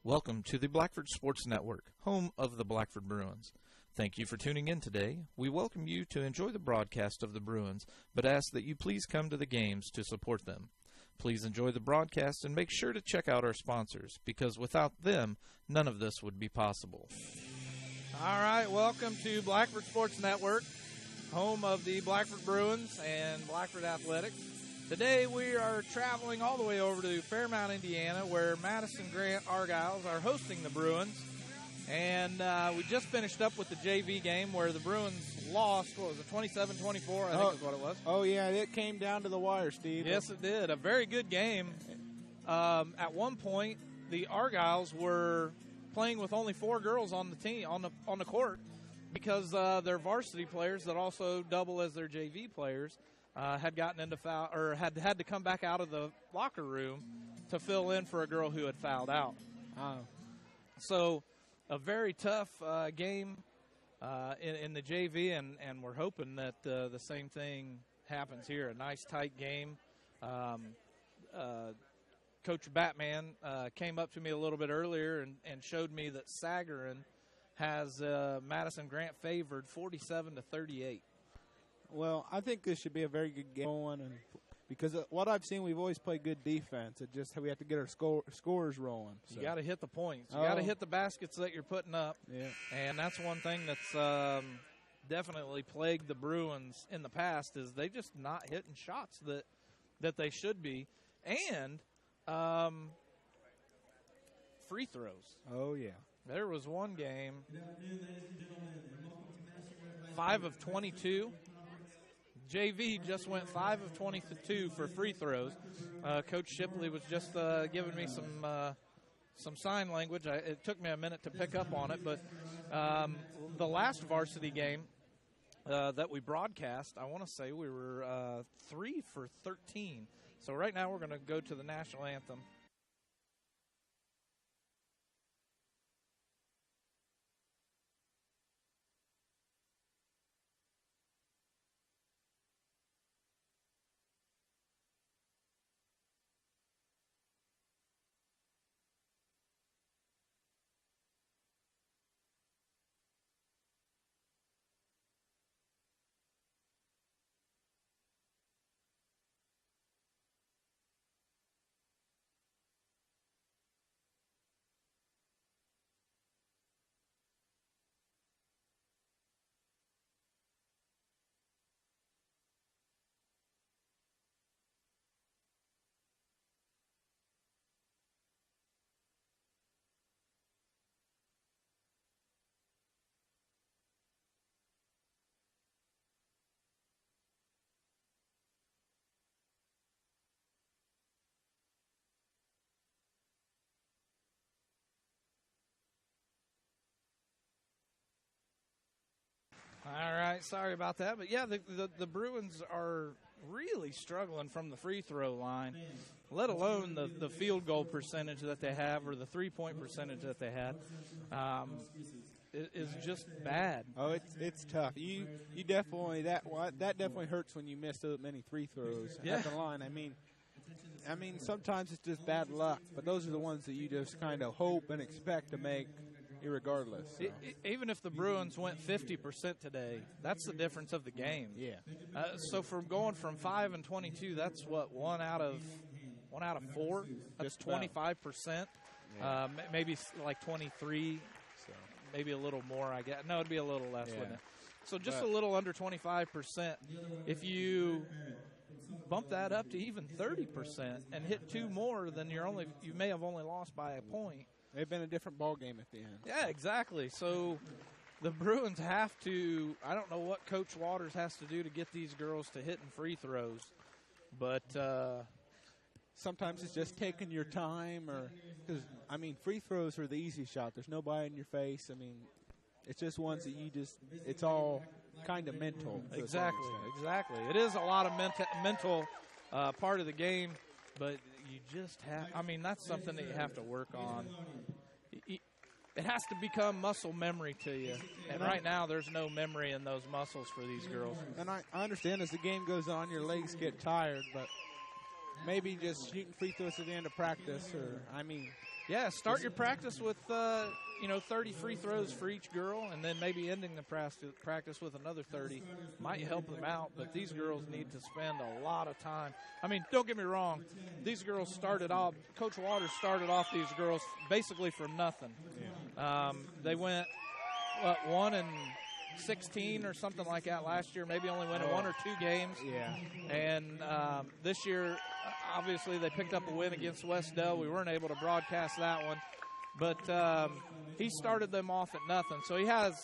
Welcome to the Blackford Sports Network, home of the Blackford Bruins. Thank you for tuning in today. We welcome you to enjoy the broadcast of the Bruins, but ask that you please come to the games to support them. Please enjoy the broadcast and make sure to check out our sponsors, because without them, none of this would be possible. All right, welcome to Blackford Sports Network, home of the Blackford Bruins and Blackford Athletics. Today we are traveling all the way over to Fairmount, Indiana, where Madison-Grant Argyles are hosting the Bruins. And we just finished up with the JV game where the Bruins lost, 27-24, I think is what it was. Oh, yeah, it came down to the wire, Steve. Yes, it did. A very good game. At one point, the Argyles were playing with only 4 girls on the team, on the court, because their varsity players that also double as their JV players had gotten into foul, or had to come back out of the locker room to fill in for a girl who had fouled out. So a very tough game in the JV, and we're hoping that the same thing happens here. A nice, tight game. Coach Batman came up to me a little bit earlier and showed me that Sagarin has Madison-Grant favored 47-38. Well, I think this should be a very good game, and because what I've seen, we've always played good defense. It just we have to get our scores rolling. So. You got to hit the points. You got to hit the baskets that you're putting up. Yeah. And that's one thing that's definitely plagued the Bruins in the past is they just not hitting shots that they should be, and free throws. Oh yeah. There was one game, 5 of 22. JV just went 5 of 22 for free throws. Coach Shipley was just giving me some sign language. It took me a minute to pick up on it, but the last varsity game that we broadcast, I want to say we were 3 for 13. So right now we're going to go to the national anthem. All right, sorry about that. But, yeah, the Bruins are really struggling from the free throw line, let alone the field goal percentage that they have or the three-point percentage that they had. It is just bad. Oh, it's tough. You definitely that definitely hurts when you miss so many free throws at the line. I mean, sometimes it's just bad luck, but those are the ones that you just kind of hope and expect to make. Irregardless. So. Even if the Bruins went 50% today, that's the difference of the game. Yeah. So from going from 5 and 22, that's what, one out of 4. That's 25%. Yeah. Maybe like 23. So maybe a little more. I guess. No, it'd be a little less, wouldn't it? So just a little under 25%. If you bump that up to even 30% and hit 2 more, then you may have only lost by a point. They've been a different ball game at the end. Yeah, exactly. So the Bruins have to – I don't know what Coach Waters has to do to get these girls to hitting free throws. But sometimes it's just taking your time because, free throws are the easy shot. There's nobody in your face. It's just ones that you just – it's all kind of mental. Exactly. It is a lot of mental part of the game, but – you just have – that's something that you have to work on. It has to become muscle memory to you. And right now there's no memory in those muscles for these girls. And I understand as the game goes on, your legs get tired, but maybe just shooting free throws at the end of practice or, Yeah, start your practice with 30 free throws for each girl, and then maybe ending the practice with another 30 might help them out. But these girls need to spend a lot of time. I mean, don't get me wrong. These girls started off. Coach Waters started off these girls basically from nothing. Yeah. They went 1-16 or something like that last year. Maybe only winning 1 or 2 games. Yeah. And this year, obviously, they picked up a win against West Dell. We weren't able to broadcast that one. But he started them off at nothing. So he has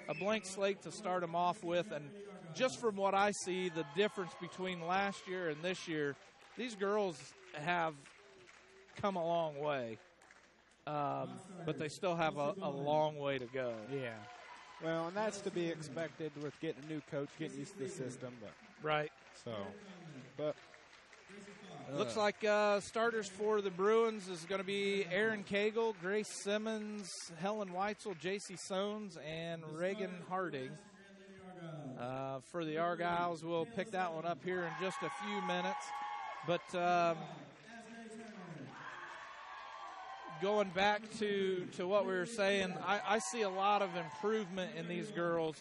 a blank slate to start them off with. And just from what I see, the difference between last year and this year, these girls have come a long way. But they still have a long way to go. Yeah. Well, and that's to be expected with getting a new coach, getting used to the system. But right. So, but looks like starters for the Bruins is going to be Erin Cagle, Grace Simmons, Helen Weitzel, J.C. Sones, and Reagan Harding. For the Argyles, we'll pick that one up here in just a few minutes. But going back to what we were saying, I see a lot of improvement in these girls,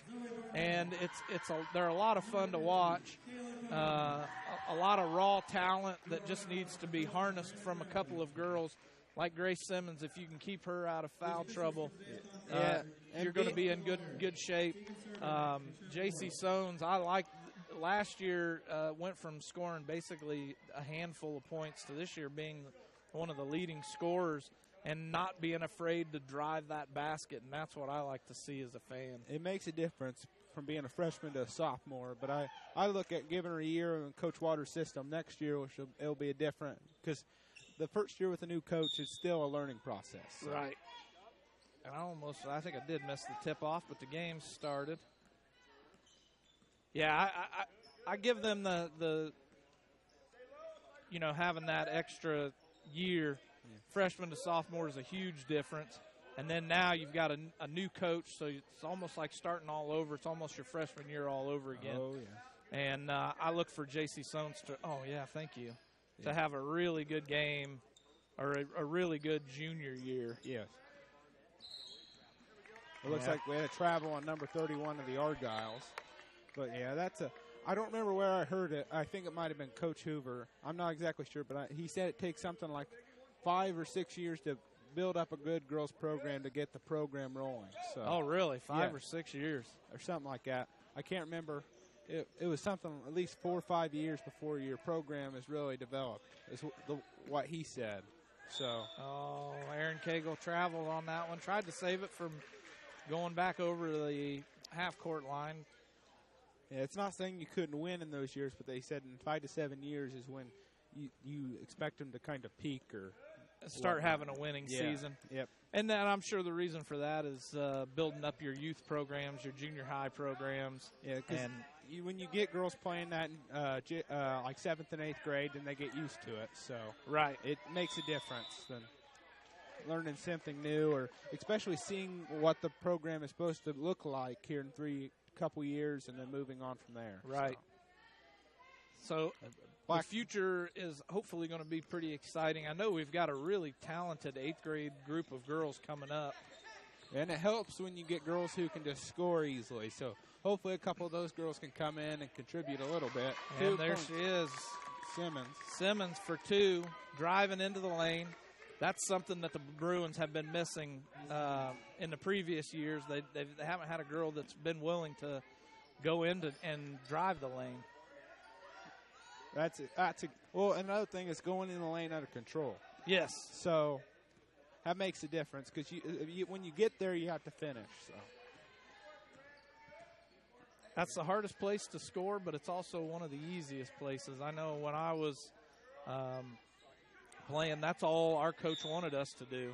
and they're a lot of fun to watch. A lot of raw talent that just needs to be harnessed from a couple of girls like Grace Simmons. If you can keep her out of foul trouble, you're going to be in good shape. J.C. Sones, I like last year went from scoring basically a handful of points to this year being one of the leading scorers and not being afraid to drive that basket, and that's what I like to see as a fan. It makes a difference from being a freshman to a sophomore, but I look at giving her a year in Coach Waters' system. Next year it'll be a different, because the first year with a new coach is still a learning process. So. Right. And I think I did miss the tip-off, but the game started. Yeah, I give them the having that extra year. Freshman to sophomore is a huge difference. And then now you've got a new coach, so it's almost like starting all over. It's almost your freshman year all over again. Oh, yeah. And I look for J.C. Sones to have a really good game or a really good junior year. Yes. It looks like we had a travel on number 31 of the Argyles. But, yeah, I don't remember where I heard it. I think it might have been Coach Hoover. I'm not exactly sure, but he said it takes something like 5 or 6 years to build up a good girls program to get the program rolling. So. Oh, really? 5 or 6 years? Or something like that. I can't remember. It was something at least 4 or 5 years before your program is really developed, is what he said. So. Oh, Erin Cagle traveled on that one. Tried to save it from going back over the half-court line. Yeah, it's not saying you couldn't win in those years, but they said in 5 to 7 years is when you expect them to kind of peak or start having a winning season. Yep. And then I'm sure the reason for that is building up your youth programs, your junior high programs. Yeah, because when you get girls playing that in like 7th and 8th grade, then they get used to it. So right, it makes a difference than learning something new, or especially seeing what the program is supposed to look like here in couple years, and then moving on from there. Right. So the future is hopefully going to be pretty exciting. I know we've got a really talented 8th grade group of girls coming up. And it helps when you get girls who can just score easily. So hopefully a couple of those girls can come in and contribute a little bit. And there she is. Simmons for 2, driving into the lane. That's something that the Bruins have been missing in the previous years. They haven't had a girl that's been willing to go in and drive the lane. Well, another thing is going in the lane out of control. Yes. So that makes a difference, because when you get there, you have to finish. So that's the hardest place to score, but it's also one of the easiest places. I know when I was playing, that's all our coach wanted us to do,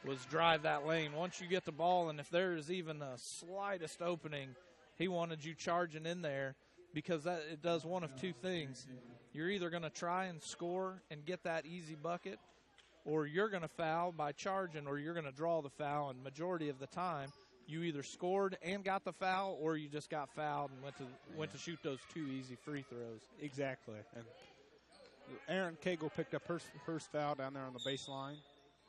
was drive that lane. Once you get the ball, and if there is even a slightest opening, he wanted you charging in there, because it does one of two things. You're either going to try and score and get that easy bucket, or you're going to foul by charging, or you're going to draw the foul. And majority of the time, you either scored and got the foul, or you just got fouled and went to shoot those 2 easy free throws. Exactly. And Erin Cagle picked up her first foul down there on the baseline.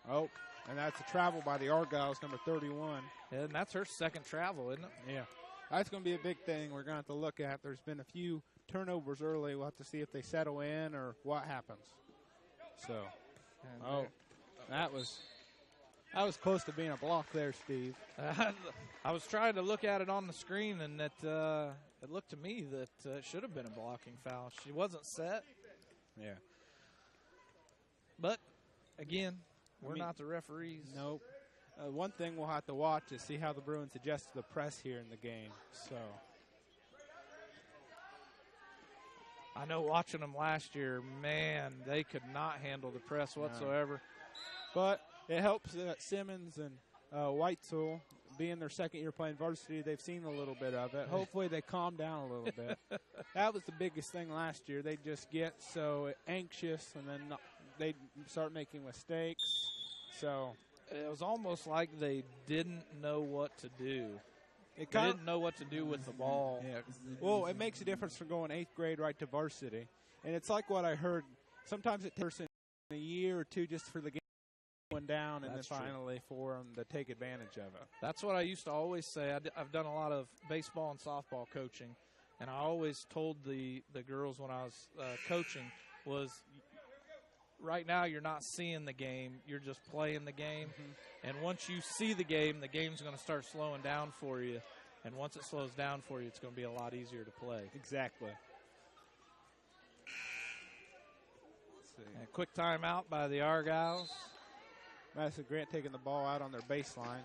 Oh, and that's a travel by the Argyles, number 31. And that's her second travel, isn't it? Yeah. That's going to be a big thing we're going to have to look at. There's been a few turnovers early. We'll have to see if they settle in or what happens. So, that was close to being a block there, Steve. I was trying to look at it on the screen, and it looked to me that it should have been a blocking foul. She wasn't set. Yeah. But, again, we're not the referees. Nope. One thing we'll have to watch is see how the Bruins adjust to the press here in the game. So, I know watching them last year, man, they could not handle the press whatsoever. No. But it helps that Simmons and Weitzel, being their second year playing varsity, they've seen a little bit of it. Hopefully they calm down a little bit. That was the biggest thing last year. They just get so anxious, and then they start making mistakes. So it was almost like they didn't know what to do. They didn't know what to do with the ball. Yeah. Well, it makes a difference from going 8th grade right to varsity. And it's like what I heard. Sometimes it takes a year or two just for the game going down, and then finally for them to take advantage of it. That's what I used to always say. I've done a lot of baseball and softball coaching, and I always told the girls when I was coaching was, right now you're not seeing the game, you're just playing the game. Mm-hmm. And once you see the game's going to start slowing down for you. And once it slows down for you, it's going to be a lot easier to play. Exactly. A quick timeout by the Argyles. Madison-Grant taking the ball out on their baseline.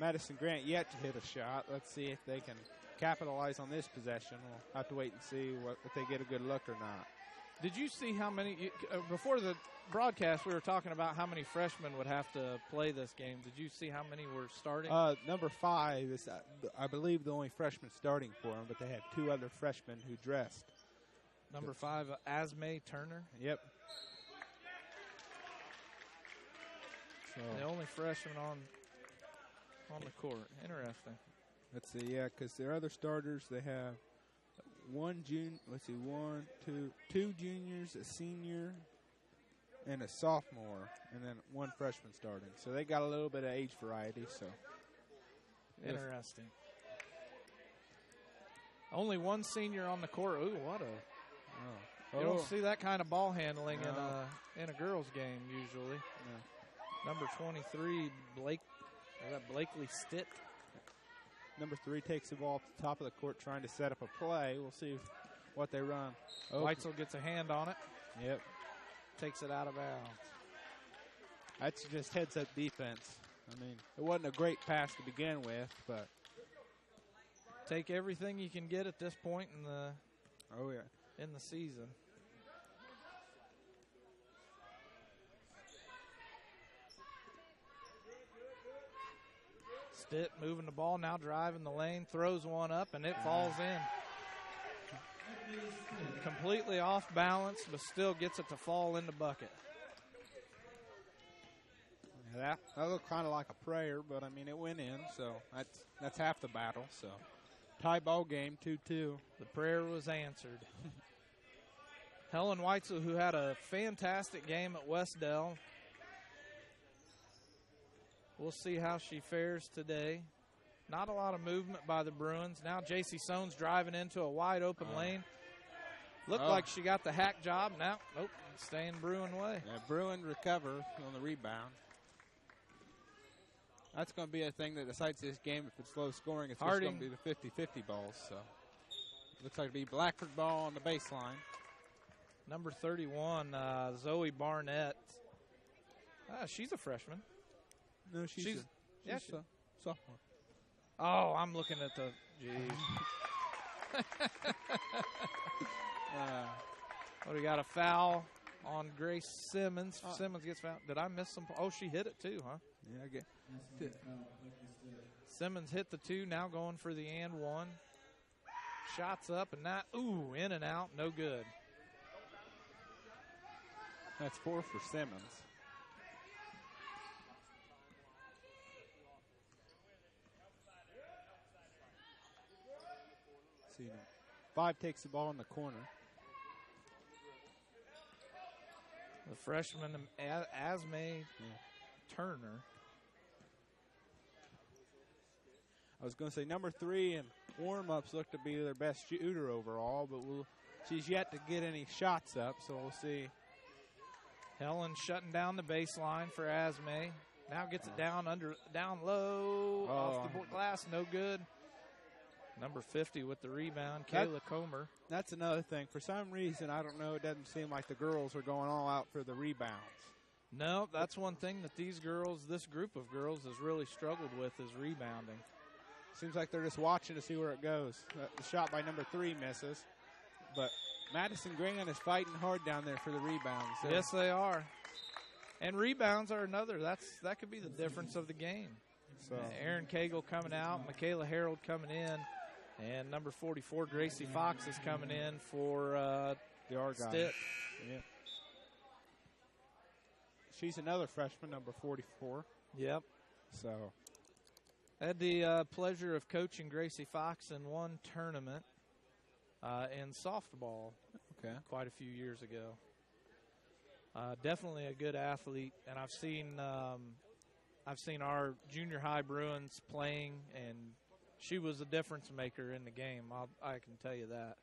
Madison-Grant yet to hit a shot. Let's see if they can capitalize on this possession. We'll have to wait and see if they get a good look or not. Did you see how many before the broadcast we were talking about how many freshmen would have to play this game? Did you see how many were starting? Number 5 is, I believe, the only freshman starting for them, but they had 2 other freshmen who dressed. Number 5, Asmay Turner. Yep. So the only freshman on the court. Interesting. Let's see, yeah, because their other starters, they have two juniors, a senior, and a sophomore, and then 1 freshman starting. So they got a little bit of age variety. So interesting. Only 1 senior on the court. Ooh, what a! You don't see that kind of ball handling in a girls' game usually. No. Number 23, Blakely Stitt. Number 3 takes the ball to the top of the court trying to set up a play. We'll see what they run. Weitzel gets a hand on it. Yep. Takes it out of bounds. That's just heads-up defense. I mean, it wasn't a great pass to begin with, but take everything you can get at this point in the season. Stitt moving the ball, now driving the lane, throws one up, and it falls in. Completely off balance, but still gets it to fall in the bucket. Yeah, that looked kind of like a prayer, but, I mean, it went in, so that's half the battle. So tie ball game, 2-2. The prayer was answered. Helen Weitzel, who had a fantastic game at Westdell. We'll see how she fares today. Not a lot of movement by the Bruins. Now J.C. Soanes driving into a wide-open lane. Looked like she got the hack job. Now, nope, staying Bruin way. Yeah, Bruin recover on the rebound. That's going to be a thing that decides this game. If it's low scoring, it's just going to be the 50-50 balls. So looks like it'll be Blackford ball on the baseline. Number 31, Zoe Barnett. She's a freshman. No, she's a sophomore. Oh, I'm looking at the – geez. We got a foul on Grace Simmons. Simmons gets fouled. Did I miss some – oh, she hit it too, huh? Yeah, I get it. Simmons hit the 2, now going for the and 1. Shots up and that – ooh, in and out, no good. That's 4 for Simmons. See 5 takes the ball in the corner. The freshman, Asme Turner. I was going to say number 3 in warm-ups looked to be their best shooter overall, but she's yet to get any shots up, so we'll see. Helen shutting down the baseline for Asme. Now gets it down low, off the glass, no good. Number 50 with the rebound, Kayla Comer. That's another thing. For some reason, I don't know, it doesn't seem like the girls are going all out for the rebounds. No, that's one thing that this group of girls has really struggled with is rebounding. Seems like they're just watching to see where it goes. The shot by number 3 misses. But Madison-Grant is fighting hard down there for the rebounds. Yes, they are. And rebounds are another. That could be the difference of the game. So Aaron Cagle coming out, Michaela Harold coming in, and number 44, Gracie Fox, is coming in for the Argyle. Stitt. Yeah. She's another freshman, number 44. Yep. So I had the pleasure of coaching Gracie Fox in one tournament in softball quite a few years ago. Definitely a good athlete, and I've seen our junior high Bruins playing, and she was a difference maker in the game. I can tell you that.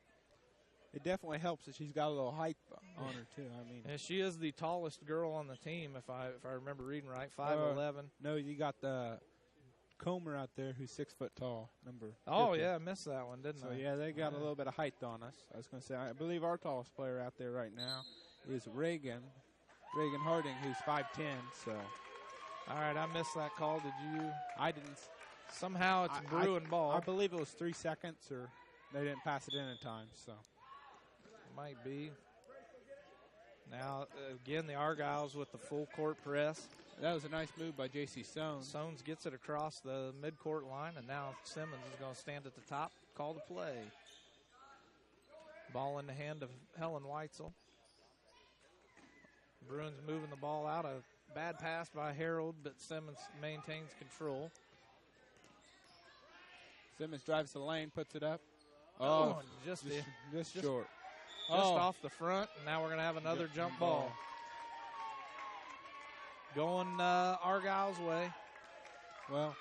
It definitely helps that she's got a little height on her too. I mean, and she is the tallest girl on the team, if I remember reading right, 5'11". No, you got the Comer out there who's 6 foot tall. Number. Oh 50. yeah, I missed that one, didn't I? So yeah, they got a little bit of height on us. I was going to say, I believe our tallest player out there right now is Reagan Harding, who's 5'10". So. All right, I missed that call. Did you? I didn't. Somehow it's Bruin ball. I believe it was 3 seconds, or they didn't pass it in time. So. Might be. Now, again, the Argyles with the full court press. That was a nice move by J.C. Sones. Sones gets it across the midcourt line, and now Simmons is going to stand at the top, call the play. Ball in the hand of Helen Weitzel. Bruins moving the ball out. A bad pass by Harold, but Simmons maintains control. Simmons drives the lane, puts it up. Just short. Just off the front, and now we're going to have another jump ball. Going Argyle's way. Well,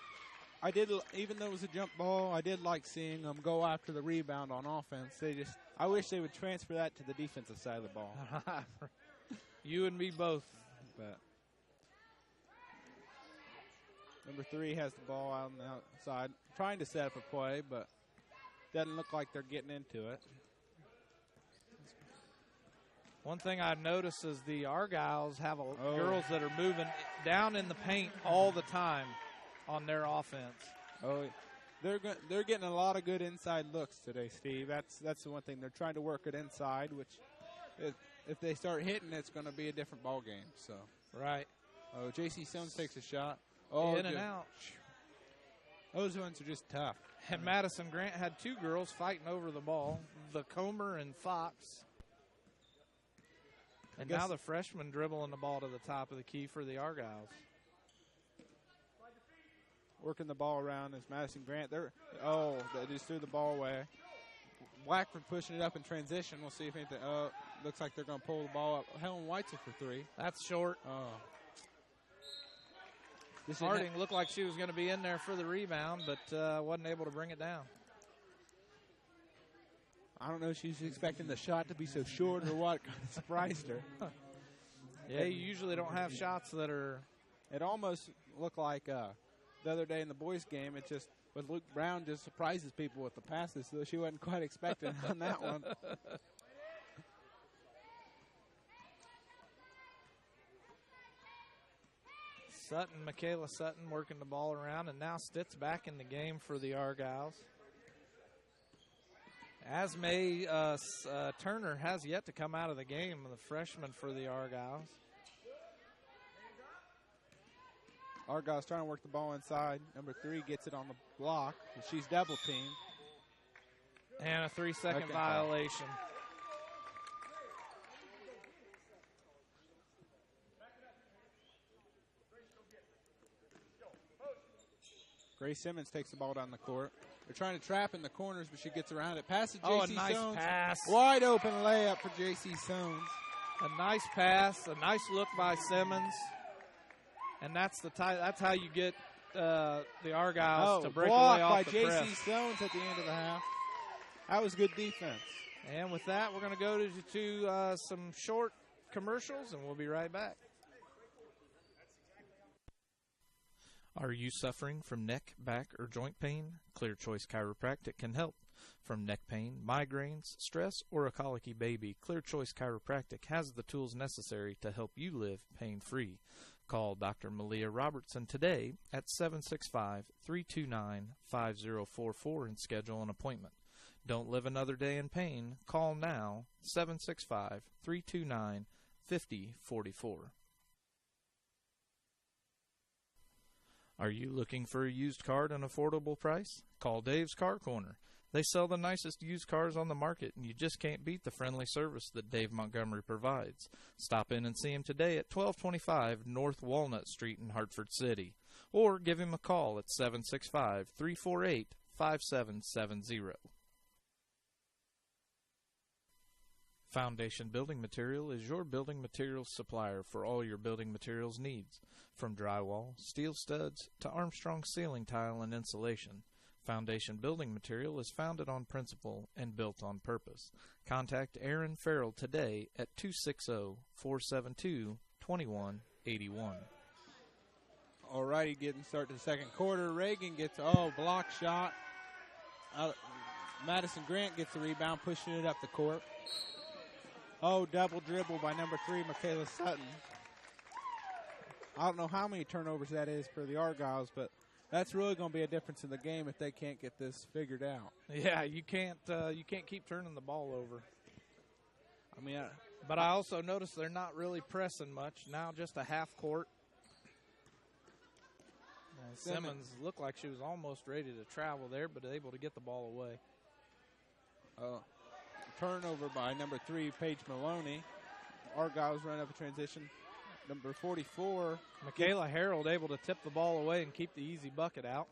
even though it was a jump ball, I did like seeing them go after the rebound on offense. I wish they would transfer that to the defensive side of the ball. You and me both. But number 3 has the ball out on the outside, trying to set up a play, but doesn't look like they're getting into it. One thing I've noticed is the Argyles have girls that are moving down in the paint all the time on their offense. Oh, they're getting a lot of good inside looks today, Steve. That's the one thing. They're trying to work it inside, which if they start hitting, it's going to be a different ball game. So right. Oh, J.C. Sones takes a shot. In and out. Those ones are just tough. And Madison-Grant had 2 girls fighting over the ball, the Comer and Fox. And now the freshman dribbling the ball to the top of the key for the Argyles. Working the ball around is Madison-Grant. They just threw the ball away. Blackford pushing it up in transition. We'll see if anything. Looks like they're going to pull the ball up. Helen Weitzel for 3. That's short. Harding looked like she was going to be in there for the rebound, but wasn't able to bring it down. I don't know if she's expecting the shot to be so short or what. Kind of surprised her. Yeah, you usually don't have shots that are. It almost looked like the other day in the boys' game. It just, with Luke Brown, just surprises people with the passes, so she wasn't quite expecting on that one. Michaela Sutton working the ball around, and now Stitt's back in the game for the Argyles. Asme Turner has yet to come out of the game, the freshman for the Argyles. Argyle's trying to work the ball inside. Number 3 gets it on the block. She's double teamed. And a 3-second violation. Grace Simmons takes the ball down the court. They're trying to trap in the corners, but she gets around it. Pass to Oh, a J.C. nice Sones. pass. Wide open layup for J.C. Sones. A nice pass, a nice look by Simmons. And that's how you get the Argyles to break away off the press. By J.C. Stones at the end of the half. That was good defense. And with that, we're going to go to some short commercials, and we'll be right back. Are you suffering from neck, back, or joint pain? Clear Choice Chiropractic can help. From neck pain, migraines, stress, or a colicky baby, Clear Choice Chiropractic has the tools necessary to help you live pain-free. Call Dr. Malia Robertson today at 765-329-5044 and schedule an appointment. Don't live another day in pain. Call now, 765-329-5044. Are you looking for a used car at an affordable price? Call Dave's Car Corner. They sell the nicest used cars on the market, and you just can't beat the friendly service that Dave Montgomery provides. Stop in and see him today at 1225 North Walnut Street in Hartford City, or give him a call at 765-348-5770. Foundation Building Material is your building materials supplier for all your building materials needs, from drywall, steel studs, to Armstrong ceiling tile and insulation. Foundation Building Material is founded on principle and built on purpose. Contact Aaron Farrell today at 260-472-2181. All righty, getting started the second quarter. Reagan gets, block shot. Madison-Grant gets the rebound, pushing it up the court. Double dribble by number 3, Michaela Sutton. I don't know how many turnovers that is for the Argyles, but that's really going to be a difference in the game if they can't get this figured out. Yeah, you can't keep turning the ball over. But I also noticed they're not really pressing much. Now just a half court. Simmons looked like she was almost ready to travel there, but able to get the ball away. Turnover by number 3, Paige Maloney. Argyles run up a transition. Number 44. Michaela Harold able to tip the ball away and keep the easy bucket out.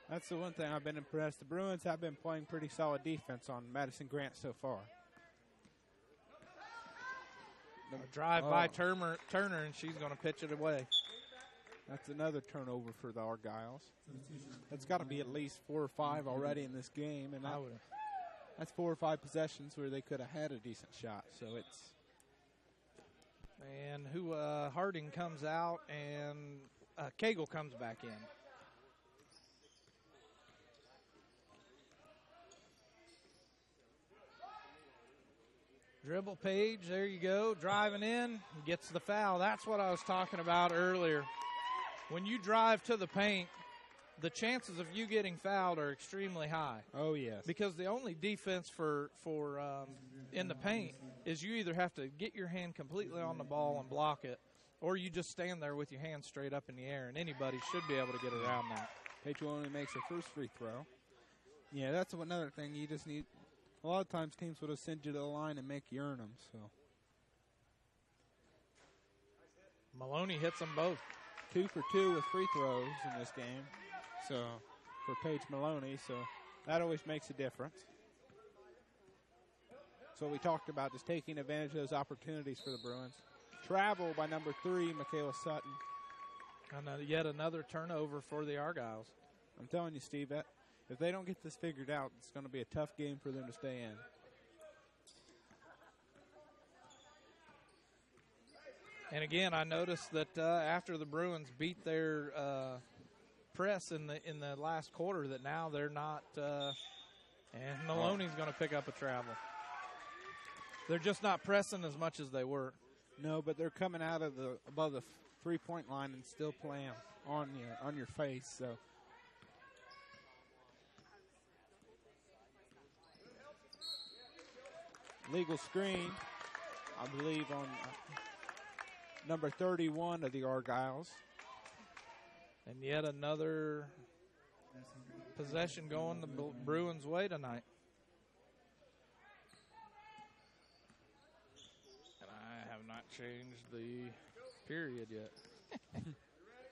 That's the one thing I've been impressed. The Bruins have been playing pretty solid defense on Madison-Grant so far. A drive by Turner, and she's going to pitch it away. That's another turnover for the Argyles. That's got to be at least 4 or 5 already in this game, and that's 4 or 5 possessions where they could have had a decent shot. So it's. And Harding comes out, and Cagle comes back in. Dribble Page, there you go, driving in, gets the foul. That's what I was talking about earlier. When you drive to the paint, the chances of you getting fouled are extremely high. Oh, yes. Because the only defense for in the paint is you either have to get your hand completely on the ball and block it, or you just stand there with your hand straight up in the air, and anybody should be able to get around that. Paige only makes her first free throw. Yeah, that's another thing. You just need – a lot of times teams would have sent you to the line and make you earn them. So Maloney hits them both. 2 for 2 with free throws in this game. So for Paige Maloney, so that always makes a difference. So we talked about just taking advantage of those opportunities for the Bruins. Travel by number 3, Michaela Sutton. And yet another turnover for the Argyles. I'm telling you, Steve, that if they don't get this figured out, it's going to be a tough game for them to stay in. And again, I noticed that after the Bruins beat their press in the last quarter, that now they're not. And Maloney's going to pick up a travel. They're just not pressing as much as they were. No, but they're coming out of above the 3-point line and still playing on your face. So. Legal screen, I believe, on number 31 of the Argyles. And yet another possession going the Bruins' way tonight. And I have not changed the period yet.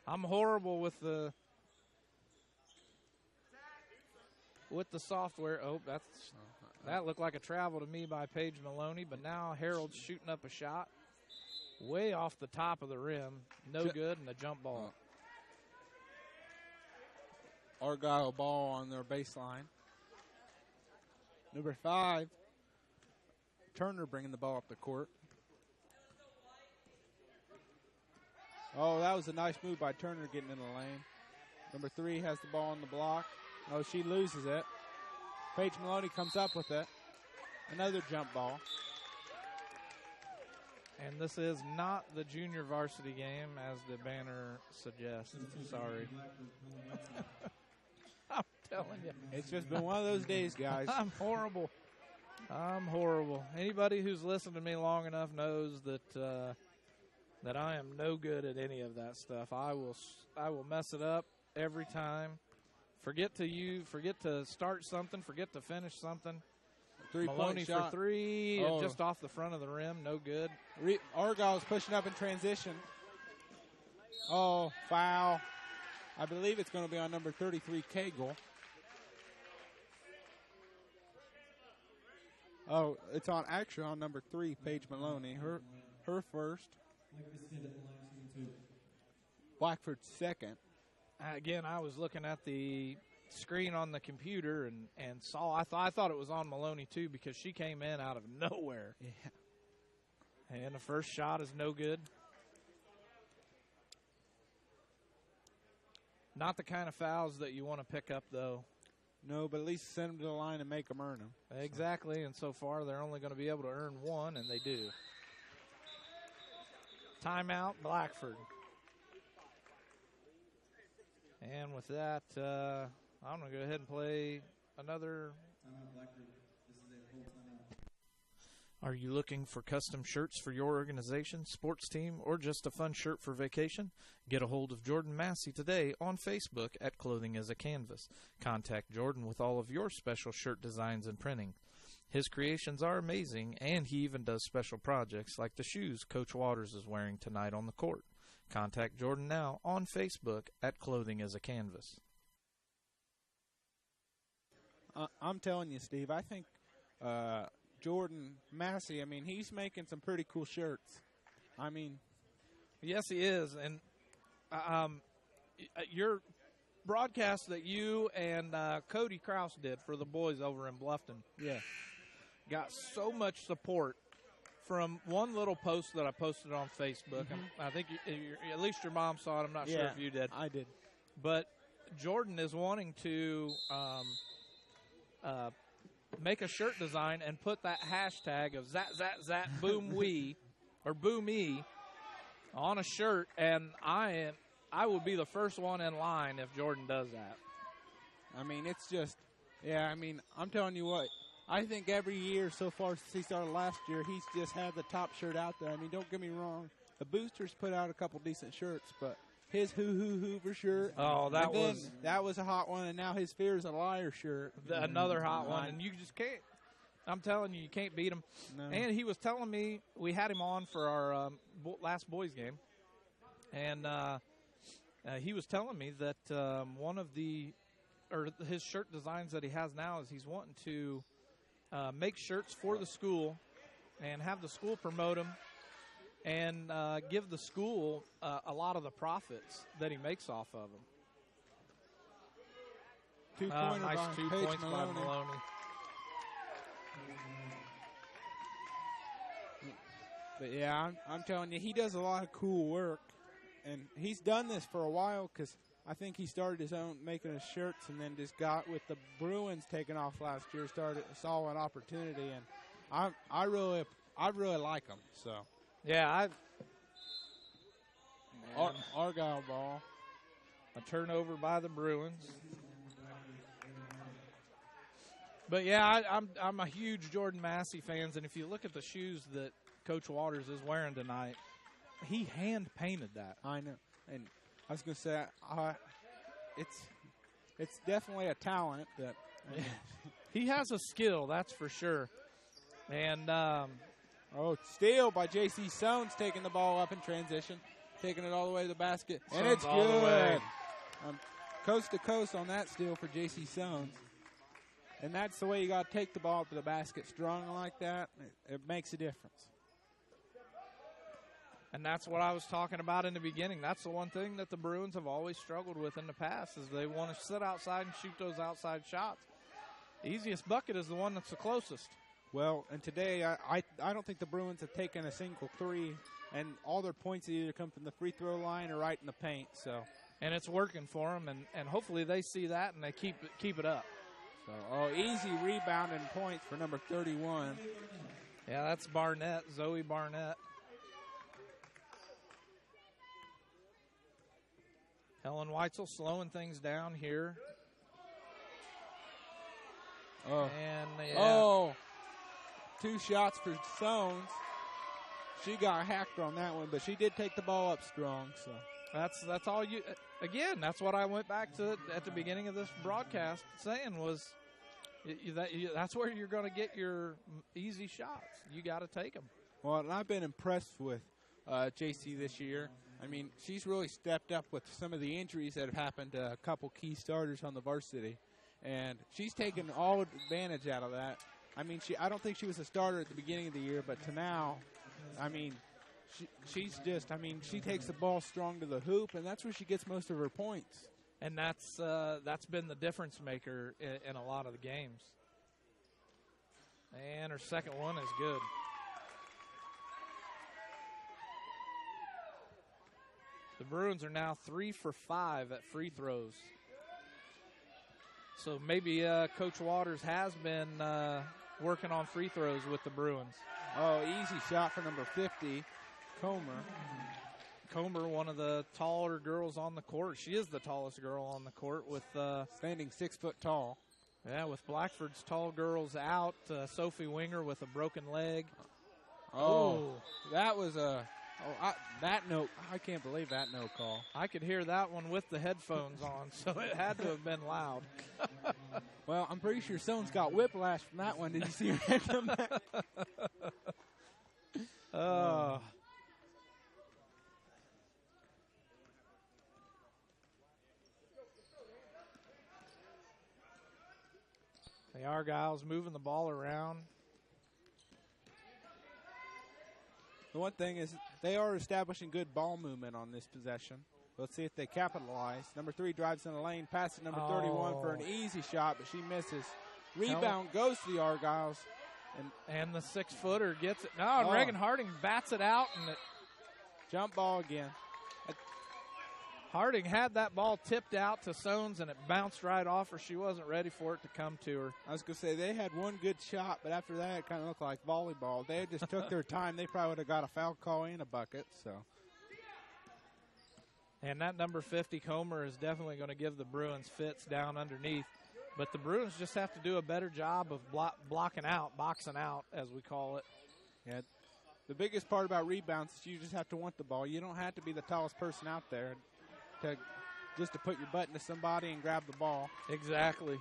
I'm horrible with the with the software. Oh, that looked like a travel to me by Paige Maloney, but now Harold's shooting up a shot way off the top of the rim. No good, and a jump ball. Argyle ball on their baseline. Number 5, Turner bringing the ball up the court. Oh, that was a nice move by Turner getting in the lane. Number 3 has the ball on the block. Oh, she loses it. Paige Maloney comes up with it. Another jump ball. And this is not the junior varsity game, as the banner suggests. Sorry. I'm telling you. It's just been one of those days, guys. I'm horrible. Anybody who's listened to me long enough knows that that I am no good at any of that stuff. I will mess it up every time. Forget to start something, forget to finish something. Maloney for 3, just off the front of the rim, no good. Argyle's pushing up in transition. Oh, foul. I believe it's going to be on number 33, Cagle. Oh, it's actually on number 3, Paige Maloney. Her first. Blackford second. Again, I was looking at the screen on the computer and saw. I thought it was on Maloney too, because she came in out of nowhere. Yeah. And the first shot is no good. Not the kind of fouls that you want to pick up, though. No, but at least send them to the line and make them earn them. Exactly, and so far they're only going to be able to earn 1, and they do. Timeout, Blackford. And with that, I'm going to go ahead and play another. Are you looking for custom shirts for your organization, sports team, or just a fun shirt for vacation? Get a hold of Jordan Massey today on Facebook at Clothing as a Canvas. Contact Jordan with all of your special shirt designs and printing. His creations are amazing, and he even does special projects like the shoes Coach Waters is wearing tonight on the court. Contact Jordan now on Facebook at Clothing as a Canvas. I'm telling you, Steve, I think Jordan Massey, he's making some pretty cool shirts. Yes, he is. And your broadcast that you and Cody Krause did for the boys over in Bluffton, got so much support from one little post that I posted on Facebook. Mm-hmm. I think at least your mom saw it. I'm not sure if you did. I did. But Jordan is wanting to make a shirt design and put that hashtag of zat boom wee or boom e on a shirt, and I would be the first one in line if Jordan does that. It's just, I'm telling you what, I think every year so far since he started last year, he's just had the top shirt out there. Don't get me wrong, the Boosters put out a couple decent shirts, but his Hoover shirt. Oh, that was a hot one, and now his Fear is a Liar shirt. Another hot one, and you just can't. I'm telling you can't beat him. No. And he was telling me, we had him on for our last boys game, and he was telling me that his shirt designs that he has now is he's wanting to make shirts for the school and have the school promote them, and give the school a lot of the profits that he makes off of them. 2-pointer nice by 2 Paige points Maloney. by Maloney. But yeah, I'm telling you, he does a lot of cool work, and he's done this for a while because I think he started his own making his shirts, and then just got with the Bruins taking off last year, saw an opportunity, and I really like him. So. Yeah, Argyle ball. A turnover by the Bruins. But yeah, I'm a huge Jordan Massey fan, and if you look at the shoes that Coach Waters is wearing tonight, he hand painted that. I know, and I was going to say, it's definitely a talent that he has a skill, that's for sure. And steal by J.C. Sones, taking the ball up in transition, taking it all the way to the basket, and Sones it's all the way. good. Coast to coast on that steal for J.C. Sones. And that's the way you got to take the ball to the basket strong like that. It makes a difference. And that's what I was talking about in the beginning. That's the one thing that the Bruins have always struggled with in the past is they want to sit outside and shoot those outside shots. The easiest bucket is the one that's the closest. Well, and today I don't think the Bruins have taken a single three, and all their points either come from the free throw line or right in the paint. So, and it's working for them, and hopefully they see that and they keep it up. So, easy rebound and points for number 31. Yeah, that's Barnett, Zoe Barnett. Helen Weitzel slowing things down here. And 2 shots for Sones. She got hacked on that one, but she did take the ball up strong. So that's all you. Again, that's what I went back to at the beginning of this broadcast saying was that's where you're going to get your easy shots. You got to take them. Well, and I've been impressed with JC this year. I mean, she's really stepped up with some of the injuries that have happened to a couple key starters on the varsity. And she's taken all advantage out of that. I mean, I don't think she was a starter at the beginning of the year, but to now, I mean, she takes the ball strong to the hoop, and that's where she gets most of her points. And that's been the difference maker in a lot of the games. And her second one is good. The Bruins are now 3 for 5 at free throws. So maybe Coach Waters has been working on free throws with the Bruins. Easy shot for number 50, Comer. Comer, one of the taller girls on the court. She is the tallest girl on the court with standing 6 foot tall. Yeah, with Blackford's tall girls out. Sophie Winger with a broken leg. That was that no. I can't believe that no call. I could hear that one with the headphones on, so it had to have been loud. Well, I'm pretty sure someone's got whiplash from that one. Did you see her head come back? The Argyles moving the ball around. The one thing is they are establishing good ball movement on this possession. Let's see if they capitalize. Number 3 drives in the lane, passes number 31 for an easy shot, but she misses. Rebound goes to the Argyles. And the 6-footer gets it. No, and Reagan Harding bats it out. And jump ball again. Harding had that ball tipped out to Sones, and it bounced right off her. She wasn't ready for it to come to her. I was going to say, they had one good shot, but after that, it kind of looked like volleyball. They just took their time. They probably would have got a foul call and a bucket. So. And that number 50, Comer, is definitely going to give the Bruins fits down underneath. But the Bruins just have to do a better job of blocking out, boxing out, as we call it. Yeah. The biggest part about rebounds is you just have to want the ball. You don't have to be the tallest person out there just to put your butt into somebody and grab the ball. Exactly.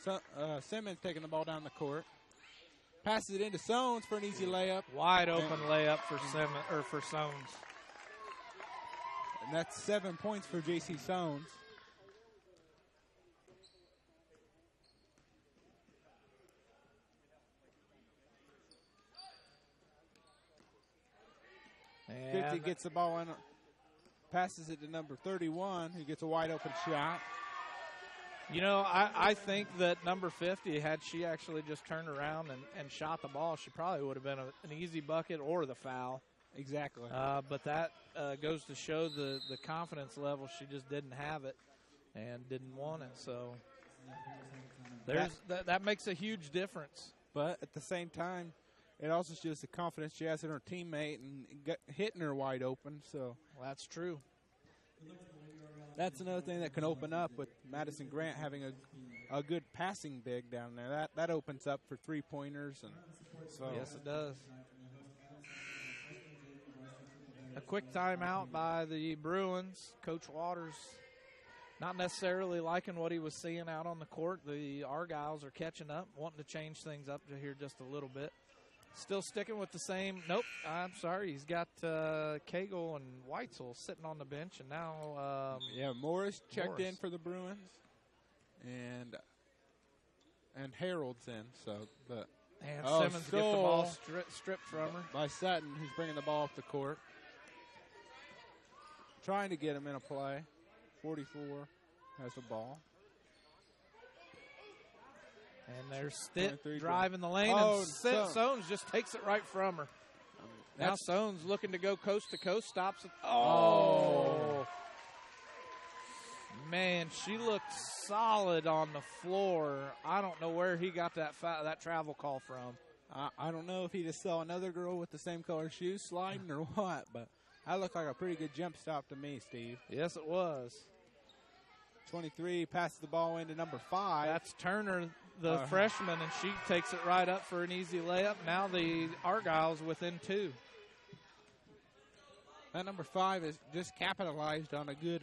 So, Simmons taking the ball down the court. Passes it into Sones for an easy layup. Wide open layup for Sones. And that's 7 points for J.C. Sones. And 50 gets the ball in. Passes it to number 31, who gets a wide-open shot. You know, I think that number 50, had she actually just turned around and shot the ball, she probably would have been an easy bucket or the foul. Exactly. But that goes to show the confidence level. She just didn't have it and didn't want it. So that makes a huge difference. But at the same time, it also shows the confidence she has in her teammate and hitting her wide open. So that's true. That's another thing that can open up with Madison-Grant having a good passing big down there. That opens up for three-pointers. And so. Yes, it does. A quick timeout by the Bruins. Coach Waters not necessarily liking what he was seeing out on the court. The Argyles are catching up, wanting to change things up to here just a little bit. Still sticking with the same. Nope, I'm sorry. He's got Cagle and Weitzel sitting on the bench, and now Morris checked in for the Bruins, and and Harold's in. So, but And Simmons gets the ball stripped from her. By Sutton, who's bringing the ball off the court. Trying to get him in a play. 44 has the ball. And there's Stitt driving the lane, and Sones just takes it right from her. Now Sones looking to go coast to coast, stops it. Oh! Man, she looked solid on the floor. I don't know where he got that travel call from. I don't know if he just saw another girl with the same color shoes sliding or what, but that looked like a pretty good jump stop to me, Steve. Yes, it was. 23 passes the ball into number 5. That's Turner, the freshman, and she takes it right up for an easy layup. Now the Argyle's within 2. That number 5 is just capitalized on a good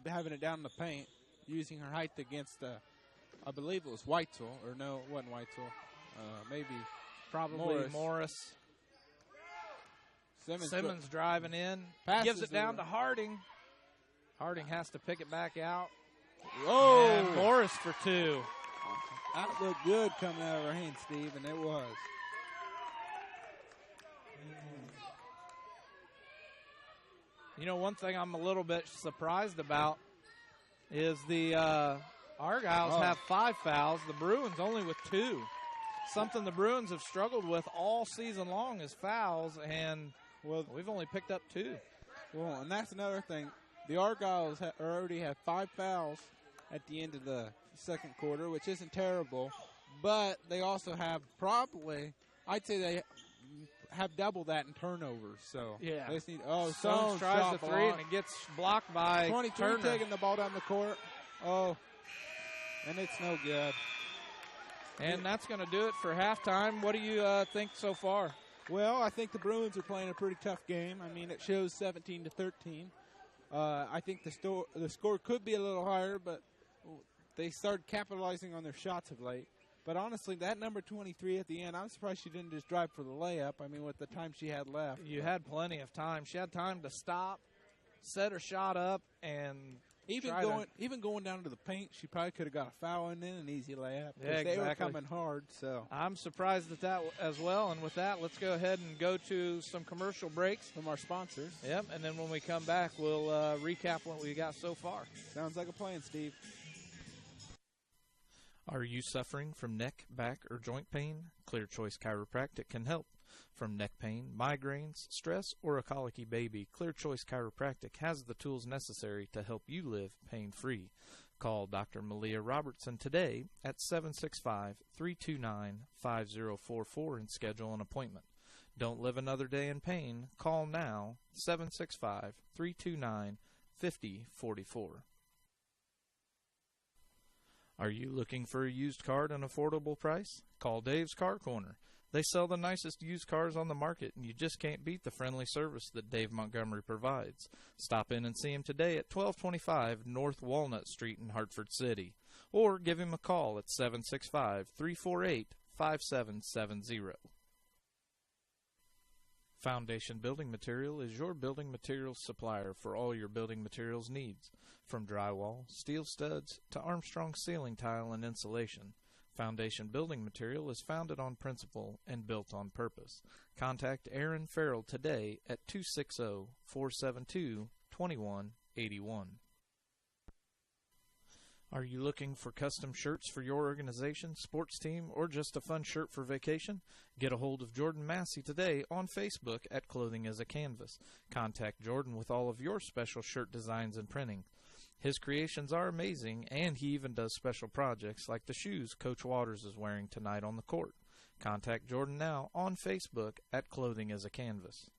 having it down in the paint, using her height against, I believe it was Weitzel, or no, it wasn't Weitzel. Maybe probably Morris. Simmons driving in, gives it down to Harding. Harding has to pick it back out. Whoa! And Morris for 2. That looked good coming out of her hand, Steve, and it was. You know, one thing I'm a little bit surprised about is the Argyles have 5 fouls. The Bruins only with 2. Something the Bruins have struggled with all season long is fouls, and we've only picked up 2. Well, and that's another thing. The Argyles already have 5 fouls at the end of the second quarter, which isn't terrible, but they also have probably, I'd say they have double that in turnovers. So yeah, they just need. Sones tries the 3 and it gets blocked by 22 Turner. Taking the ball down the court. And it's no good. And that's going to do it for halftime. What do you think so far? Well, I think the Bruins are playing a pretty tough game. I mean, it shows 17-13. I think the score could be a little higher, but they started capitalizing on their shots of late. But honestly, that number 23 at the end, I'm surprised she didn't just drive for the layup. I mean, with the time she had left. You had plenty of time. She had time to stop, set her shot up, and even going down to the paint, she probably could have got a foul and then an easy layup. Yeah, exactly. They were coming hard. So I'm surprised at that as well. And with that, let's go ahead and go to some commercial breaks from our sponsors. Yep, and then when we come back, we'll recap what we got so far. Sounds like a plan, Steve. Are you suffering from neck, back, or joint pain? Clear Choice Chiropractic can help. From neck pain, migraines, stress, or a colicky baby, Clear Choice Chiropractic has the tools necessary to help you live pain-free. Call Dr. Malia Robertson today at 765-329-5044 and schedule an appointment. Don't live another day in pain. Call now, 765-329-5044. Are you looking for a used car at an affordable price? Call Dave's Car Corner. They sell the nicest used cars on the market, and you just can't beat the friendly service that Dave Montgomery provides. Stop in and see him today at 1225 North Walnut Street in Hartford City, or give him a call at 765-348-5770. Foundation Building Material is your building materials supplier for all your building materials needs, from drywall, steel studs, to Armstrong ceiling tile and insulation. Foundation Building Material is founded on principle and built on purpose. Contact Aaron Farrell today at 260-472-2181. Are you looking for custom shirts for your organization, sports team, or just a fun shirt for vacation? Get a hold of Jordan Massey today on Facebook at Clothing as a Canvas. Contact Jordan with all of your special shirt designs and printing. His creations are amazing, and he even does special projects like the shoes Coach Waters is wearing tonight on the court. Contact Jordan now on Facebook at Clothing as a Canvas.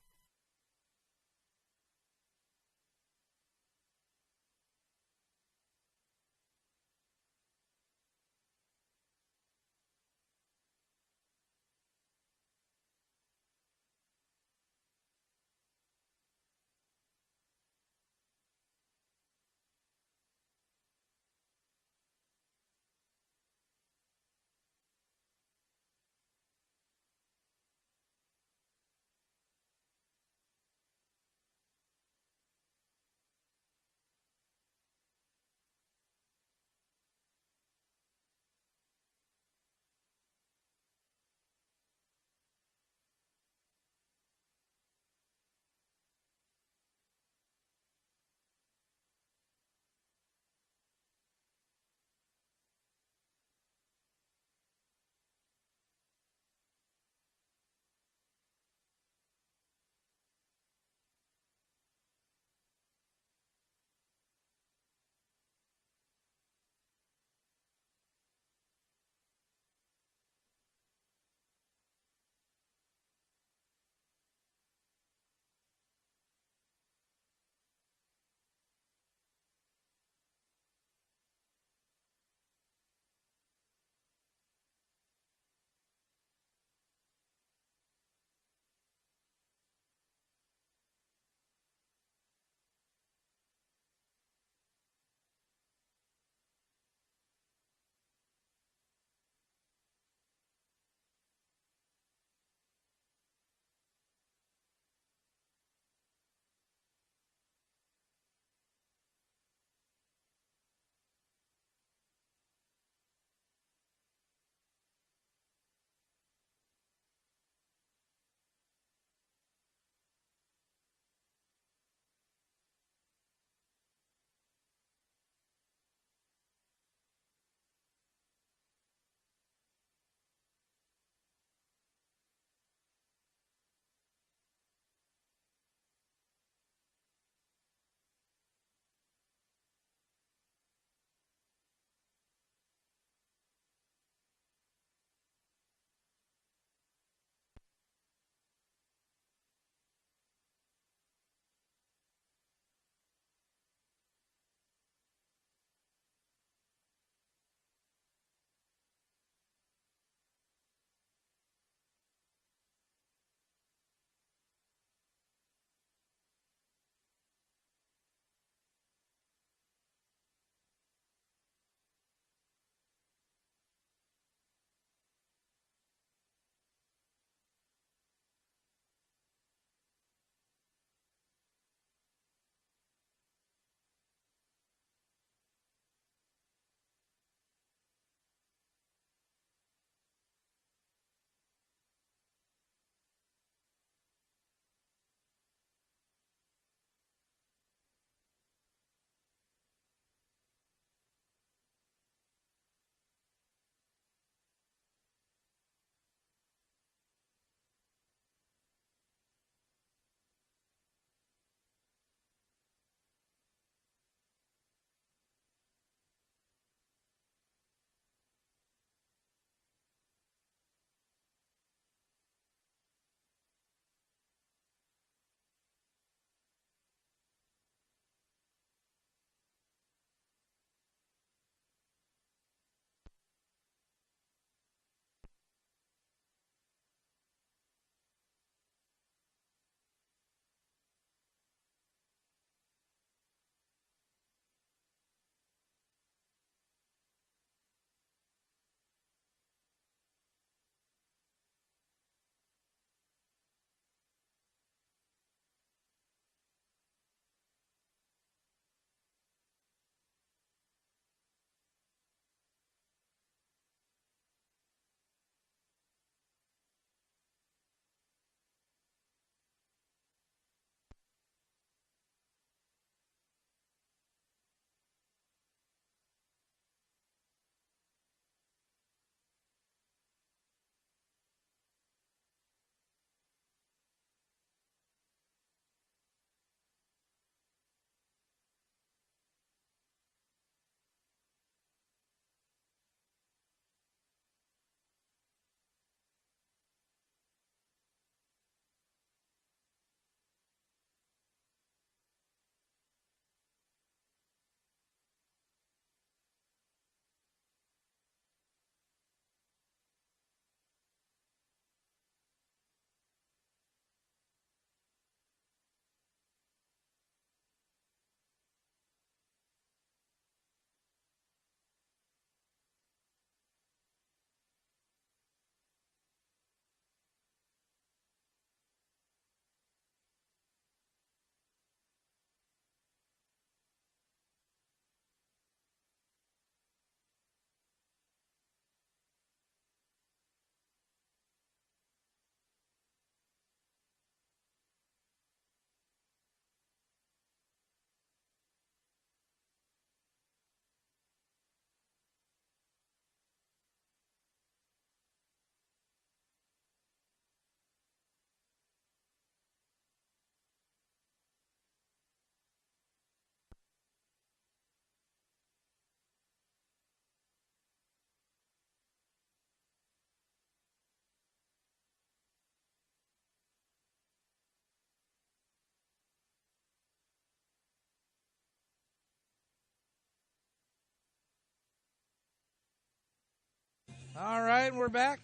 All right, we're back,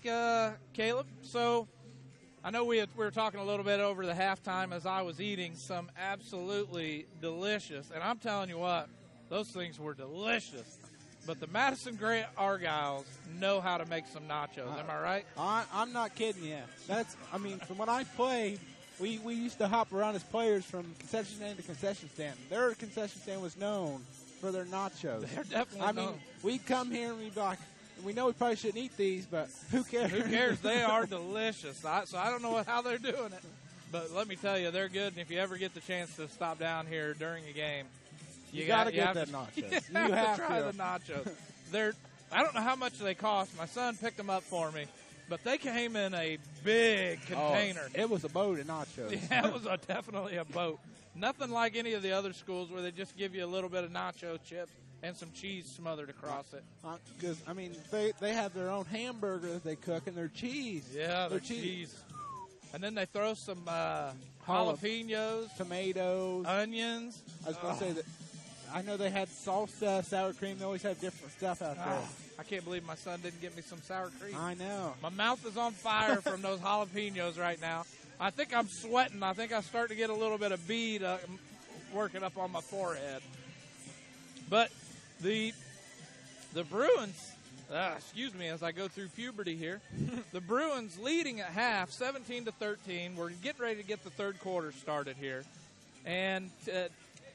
Caleb. So I know we were talking a little bit over the halftime as I was eating some absolutely delicious, and I'm telling you what, those things were delicious. But the Madison-Grant Argyles know how to make some nachos. Am I right? I'm not kidding you. From when I played, we used to hop around as players from concession stand to concession stand. Their concession stand was known for their nachos. They're definitely known. We'd come here and we'd be like, we know we probably shouldn't eat these, but who cares? Who cares? They are delicious. So I don't know how they're doing it. But let me tell you, they're good. And if you ever get the chance to stop down here during a game, you got to get that nachos. You have to try the nachos. I don't know how much they cost. My son picked them up for me, but they came in a big container. It was a boat of nachos. Yeah, it was definitely a boat. Nothing like any of the other schools where they just give you a little bit of nacho chips and some cheese smothered across it. Because, they have their own hamburger that they cook and their cheese. Yeah, their cheese. And then they throw some jalapenos, tomatoes, onions. I was going to say that. I know they had salsa, sour cream. They always have different stuff out there. I can't believe my son didn't get me some sour cream. I know. My mouth is on fire from those jalapenos right now. I think I'm sweating. I think I'm starting to get a little bit of bead working up on my forehead. But the Bruins, excuse me as I go through puberty here, the Bruins leading at half, 17-13. We're getting ready to get the third quarter started here. And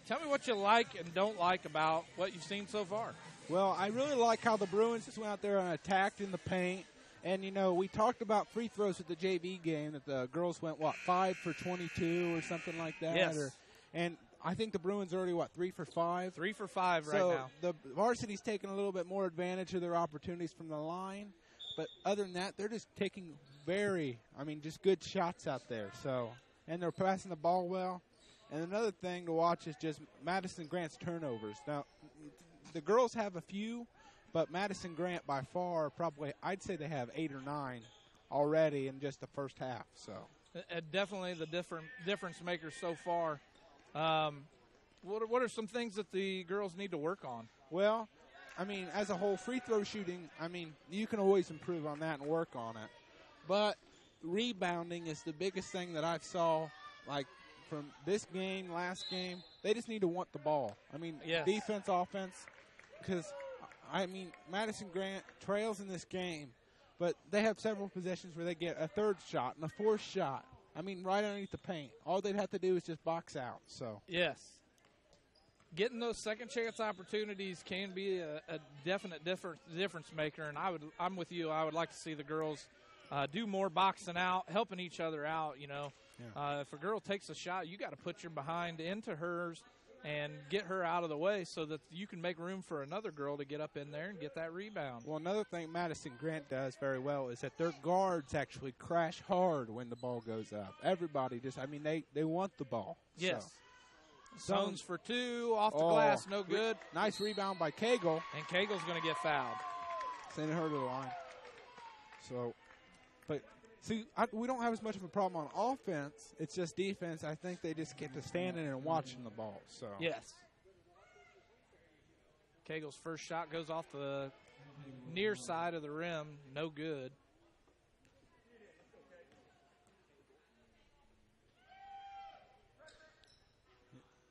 tell me what you like and don't like about what you've seen so far. Well, I really like how the Bruins just went out there and attacked in the paint. And, we talked about free throws at the JV game that the girls went, 5 for 22 or something like that? Yes. And I think the Bruins are already, 3 for 5? 3 for 5 right now. So the varsity's taking a little bit more advantage of their opportunities from the line. But other than that, they're just taking just good shots out there. So, and they're passing the ball well. And another thing to watch is just Madison-Grant's turnovers. Now, the girls have a few, but Madison-Grant by far probably, I'd say they have 8 or 9 already in just the first half. So definitely the difference makers so far. What are some things that the girls need to work on? Well, as a whole, free throw shooting, you can always improve on that and work on it. But rebounding is the biggest thing that I've saw, from this game, last game. They just need to want the ball. Yes. Defense, offense, because, Madison-Grant trails in this game, but they have several possessions where they get a third shot and a fourth shot. Right underneath the paint. All they'd have to do is just box out. So yes. Getting those second chance opportunities can be a definite difference maker, and I'm with you. I would like to see the girls do more boxing out, helping each other out, Yeah. If a girl takes a shot, you got to put your behind into hers and get her out of the way so that you can make room for another girl to get up in there and get that rebound. Well, another thing Madison-Grant does very well is that their guards actually crash hard when the ball goes up. Everybody just, they want the ball. Yes. So. Zones for 2, off the glass, no good. Nice rebound by Cagle. And Cagle's going to get fouled. Sending her to the line. So, but see, we don't have as much of a problem on offense. It's just defense. I think they just get to standing and watching the ball. So yes. Cagle's first shot goes off the near side of the rim. No good.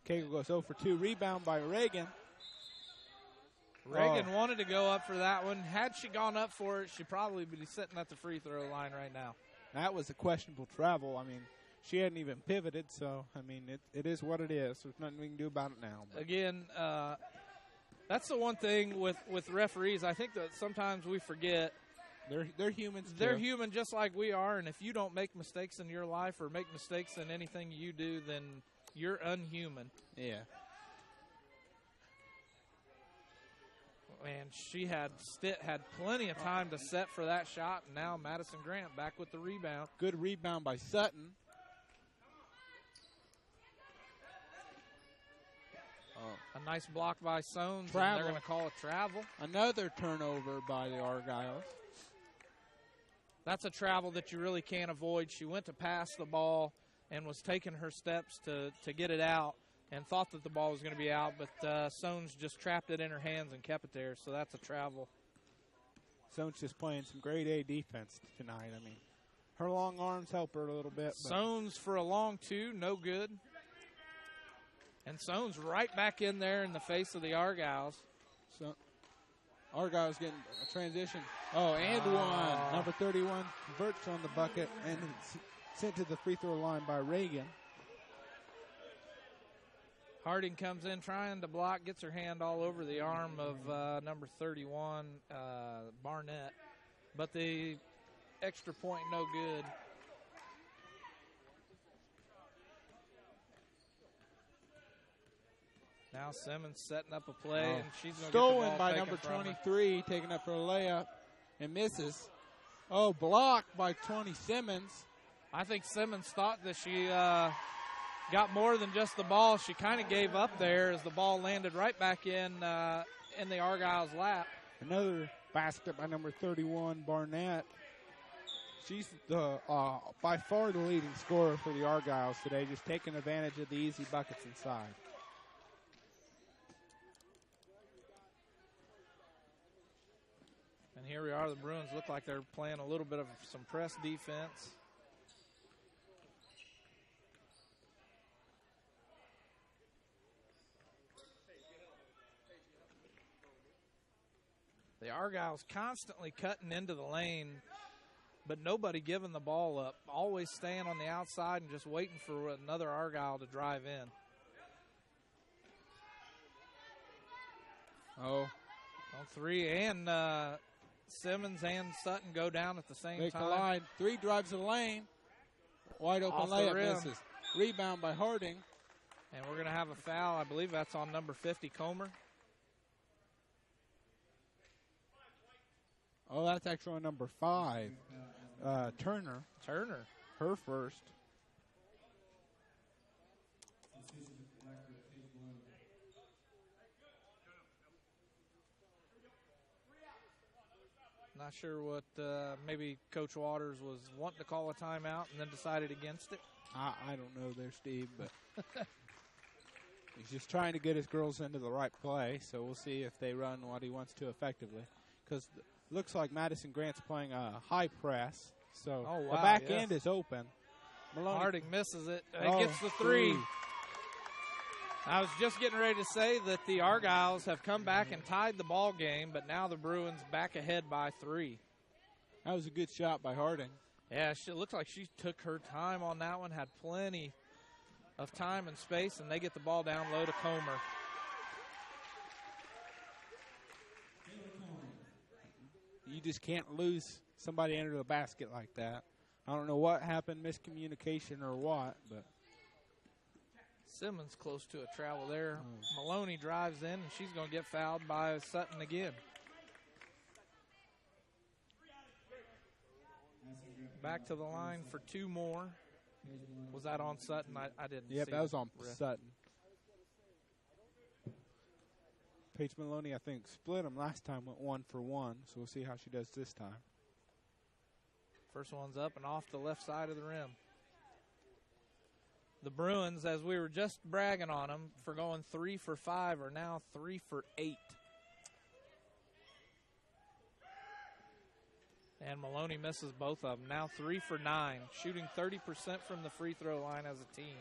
Cagle goes 0 for 2. Rebound by Reagan. Reagan wanted to go up for that one. Had she gone up for it, she'd probably be sitting at the free throw line right now. That was a questionable travel. She hadn't even pivoted, so, it is what it is. There's nothing we can do about it now. But. Again, that's the one thing with referees. I think that sometimes we forget. They're humans, too. They're human just like we are, and if you don't make mistakes in your life or make mistakes in anything you do, then you're unhuman. Yeah. And she had plenty of time to set for that shot, and now Madison-Grant back with the rebound. Good rebound by Sutton. A nice block by Sones, and they're going to call a travel. Another turnover by the Argyles. That's a travel that you really can't avoid. She went to pass the ball and was taking her steps to get it out and thought that the ball was going to be out, but Sones just trapped it in her hands and kept it there, so that's a travel. Soane's just playing some grade A defense tonight. I mean, her long arms help her a little bit. Soane's for a long two, no good. And Soane's right back in there in the face of the Argyles. So Argyle's getting a transition. Oh, and one. Number 31 converts on the bucket and it's sent to the free throw line by Reagan. Harding comes in trying to block, gets her hand all over the arm of number 31, Barnett. But the extra point, no good. Now Simmons setting up a play, and she's going to get the ball stolen by number 23, taking up her layup and misses. Oh, blocked by 20 Simmons. I think Simmons thought that she got more than just the ball. She kind of gave up there as the ball landed right back in the Argyle's lap. Another basket by number 31, Barnett. She's by far the leading scorer for the Argyles today, just taking advantage of the easy buckets inside. And here we are. The Bruins look like they're playing a little bit of some press defense. The Argyles constantly cutting into the lane, but nobody giving the ball up. Always staying on the outside and just waiting for another Argyle to drive in. Oh. On three, and Simmons and Sutton go down at the same time. They collide. Three drives the lane. Wide open layup misses. Rebound by Harding. And we're going to have a foul. I believe that's on number 50, Comer. Oh, that's actually on number 5, Turner. Turner. Her first. Not sure what maybe Coach Waters was wanting to call a timeout and then decided against it. I don't know there, Steve, but he's just trying to get his girls into the right play, so we'll see if they run what he wants to effectively. Because looks like Madison-Grant's playing a high press, so the back end is open. Maloney. Harding misses it. He gets the three. I was just getting ready to say that the Argyles have come back and tied the ball game, but now the Bruins back ahead by 3. That was a good shot by Harding. Yeah, it looks like she took her time on that one, had plenty of time and space, and they get the ball down low to Comer. You just can't lose somebody under the basket like that. I don't know what happened, miscommunication or what, but. Simmons close to a travel there. Maloney drives in, and she's going to get fouled by Sutton again. Back to the line for 2 more. Was that on Sutton? I didn't see. Yep, that was on Sutton. Paige Maloney, I think, split them last time, went 1 for 1, so we'll see how she does this time. First one's up and off the left side of the rim. The Bruins, as we were just bragging on them for going 3 for 5, are now 3 for 8. And Maloney misses both of them. Now 3 for 9, shooting 30% from the free throw line as a team.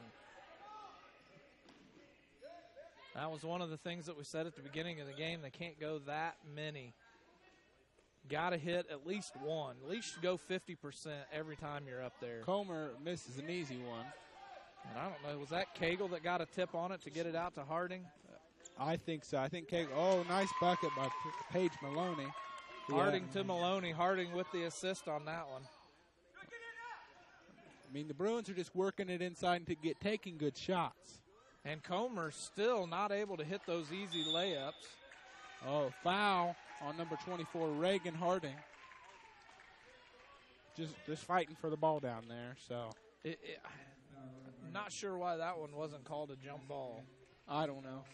That was one of the things that we said at the beginning of the game. They can't go that many. Got to hit at least one. At least go 50% every time you're up there. Comer misses an easy one. And I don't know, was that Cagle that got a tip on it to get it out to Harding? I think so. I think Cagle, nice bucket by Paige Maloney. Harding to Maloney. Harding with the assist on that one. I mean, the Bruins are just working it inside and taking good shots. And Comer still not able to hit those easy layups. Oh, foul on number 24, Reagan Harding. Just fighting for the ball down there, so. Not sure why that one wasn't called a jump ball. I don't know.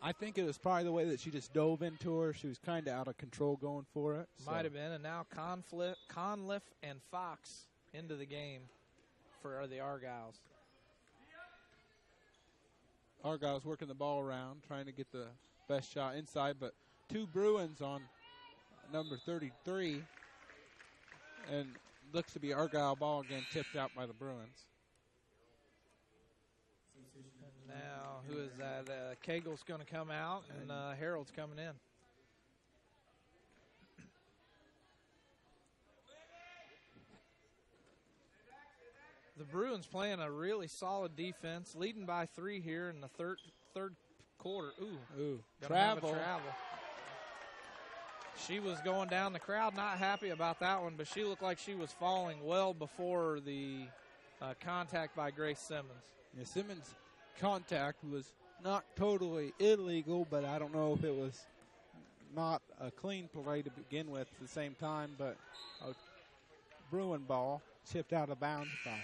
I think it was probably the way that she just dove into her. She was kind of out of control going for it. Might have been, and now Conliffe and Fox into the game for the Argyles. Argyles working the ball around, trying to get the best shot inside, but two Bruins on number 33. And looks to be Argyle ball again, tipped out by the Bruins. And now, who is that? Cagel's going to come out, and Harold's coming in. The Bruins playing a really solid defense, leading by 3 here in the third quarter. Ooh, travel. She was going down the crowd, not happy about that one, but she looked like she was falling well before the contact by Grace Simmons. Yeah, Simmons' contact was not totally illegal, but I don't know if it was not a clean play to begin with at the same time, but a Bruin ball chipped out of bounds by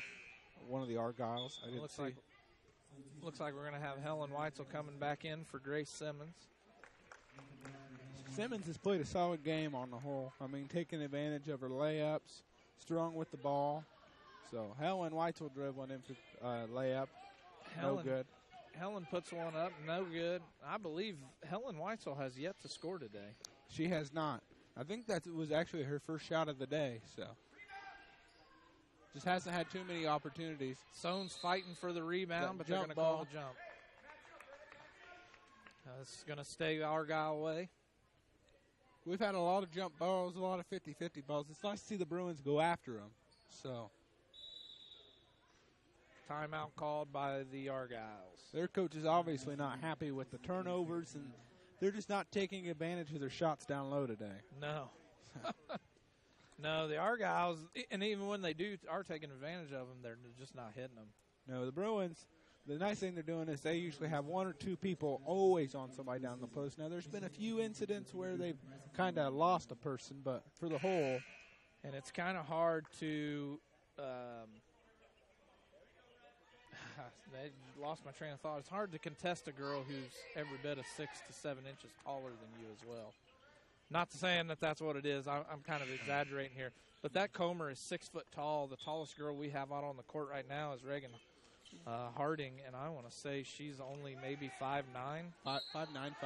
one of the Argyles. I didn't see. Looks like we're going to have Helen Weitzel coming back in for Grace Simmons. Simmons has played a solid game on the whole. I mean, taking advantage of her layups, strong with the ball. So Helen Weitzel dribbling in for layup, no good. Helen puts one up, no good. I believe Helen Weitzel has yet to score today. She has not. I think that was actually her first shot of the day, so. Just hasn't had too many opportunities. Soane's fighting for the rebound, but they're going to call a jump. This is going to stay Argyle way. We've had a lot of jump balls, a lot of 50-50 balls. It's nice to see the Bruins go after them. So, timeout called by the Argyles. Their coach is obviously not happy with the turnovers, and they're just not taking advantage of their shots down low today. No. No, the Argyles, and even when they are taking advantage of them, they're just not hitting them. No, the Bruins, the nice thing they're doing is they usually have one or two people always on somebody down the post. Now, there's been a few incidents where they've kind of lost a person, but for the whole. And it's kind of hard to I lost my train of thought. It's hard to contest a girl who's every bit of 6 to 7 inches taller than you as well. Not saying that that's what it is. I'm kind of exaggerating here. But that Comer is 6 foot tall. The tallest girl we have out on the court right now is Reagan Harding, and I want to say she's only maybe 5'9". 5'9", 5'10".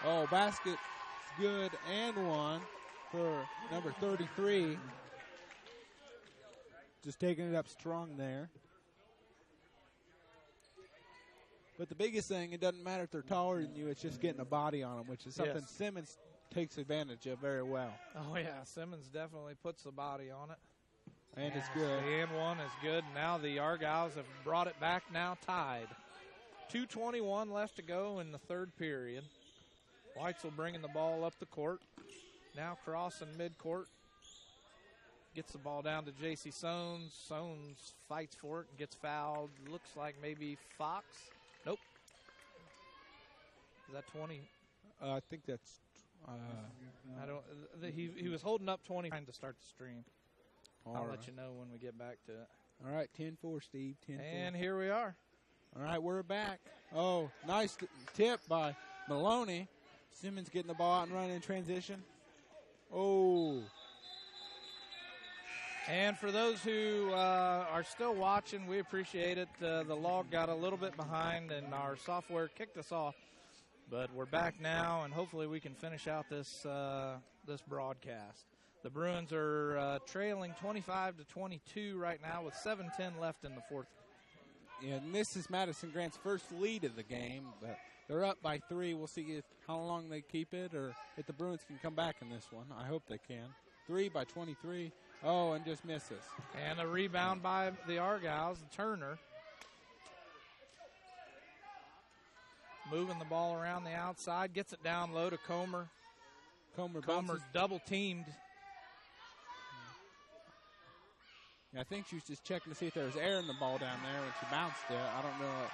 Oh, basket good and one for number 33. Just taking it up strong there. But the biggest thing, it doesn't matter if they're taller than you, it's just getting a body on them, which is something Simmons takes advantage of very well. Oh, yeah, Simmons definitely puts the body on it. And it's good. The and one is good. Now the Argyles have brought it back, now tied. 2:21 left to go in the third period. Weitzel bringing the ball up the court. Now crossing midcourt. Gets the ball down to J.C. Soanes. Soanes fights for it and gets fouled. Looks like maybe Fox. Nope. Is that 20? I think that's. I don't. He was holding up 20 to start the stream. I'll let you know when we get back to it. All right, 10-4, Steve. 10-4. And here we are. All right, we're back. Oh, nice tip by Maloney. Simmons getting the ball out and running in transition. Oh. And for those who are still watching, we appreciate it. The log got a little bit behind, and our software kicked us off. But we're back now, and hopefully we can finish out this this broadcast. The Bruins are trailing 25-22 right now with 7:10 left in the fourth. Yeah, and this is Madison-Grant's first lead of the game, but they're up by 3. We'll see how long they keep it or if the Bruins can come back in this one. I hope they can. 3 by 23. Oh, and just misses. And a rebound by the Argyles, Turner. Moving the ball around the outside, gets it down low to Comer. Comer double teamed. I think she was just checking to see if there was air in the ball down there when she bounced it. I don't know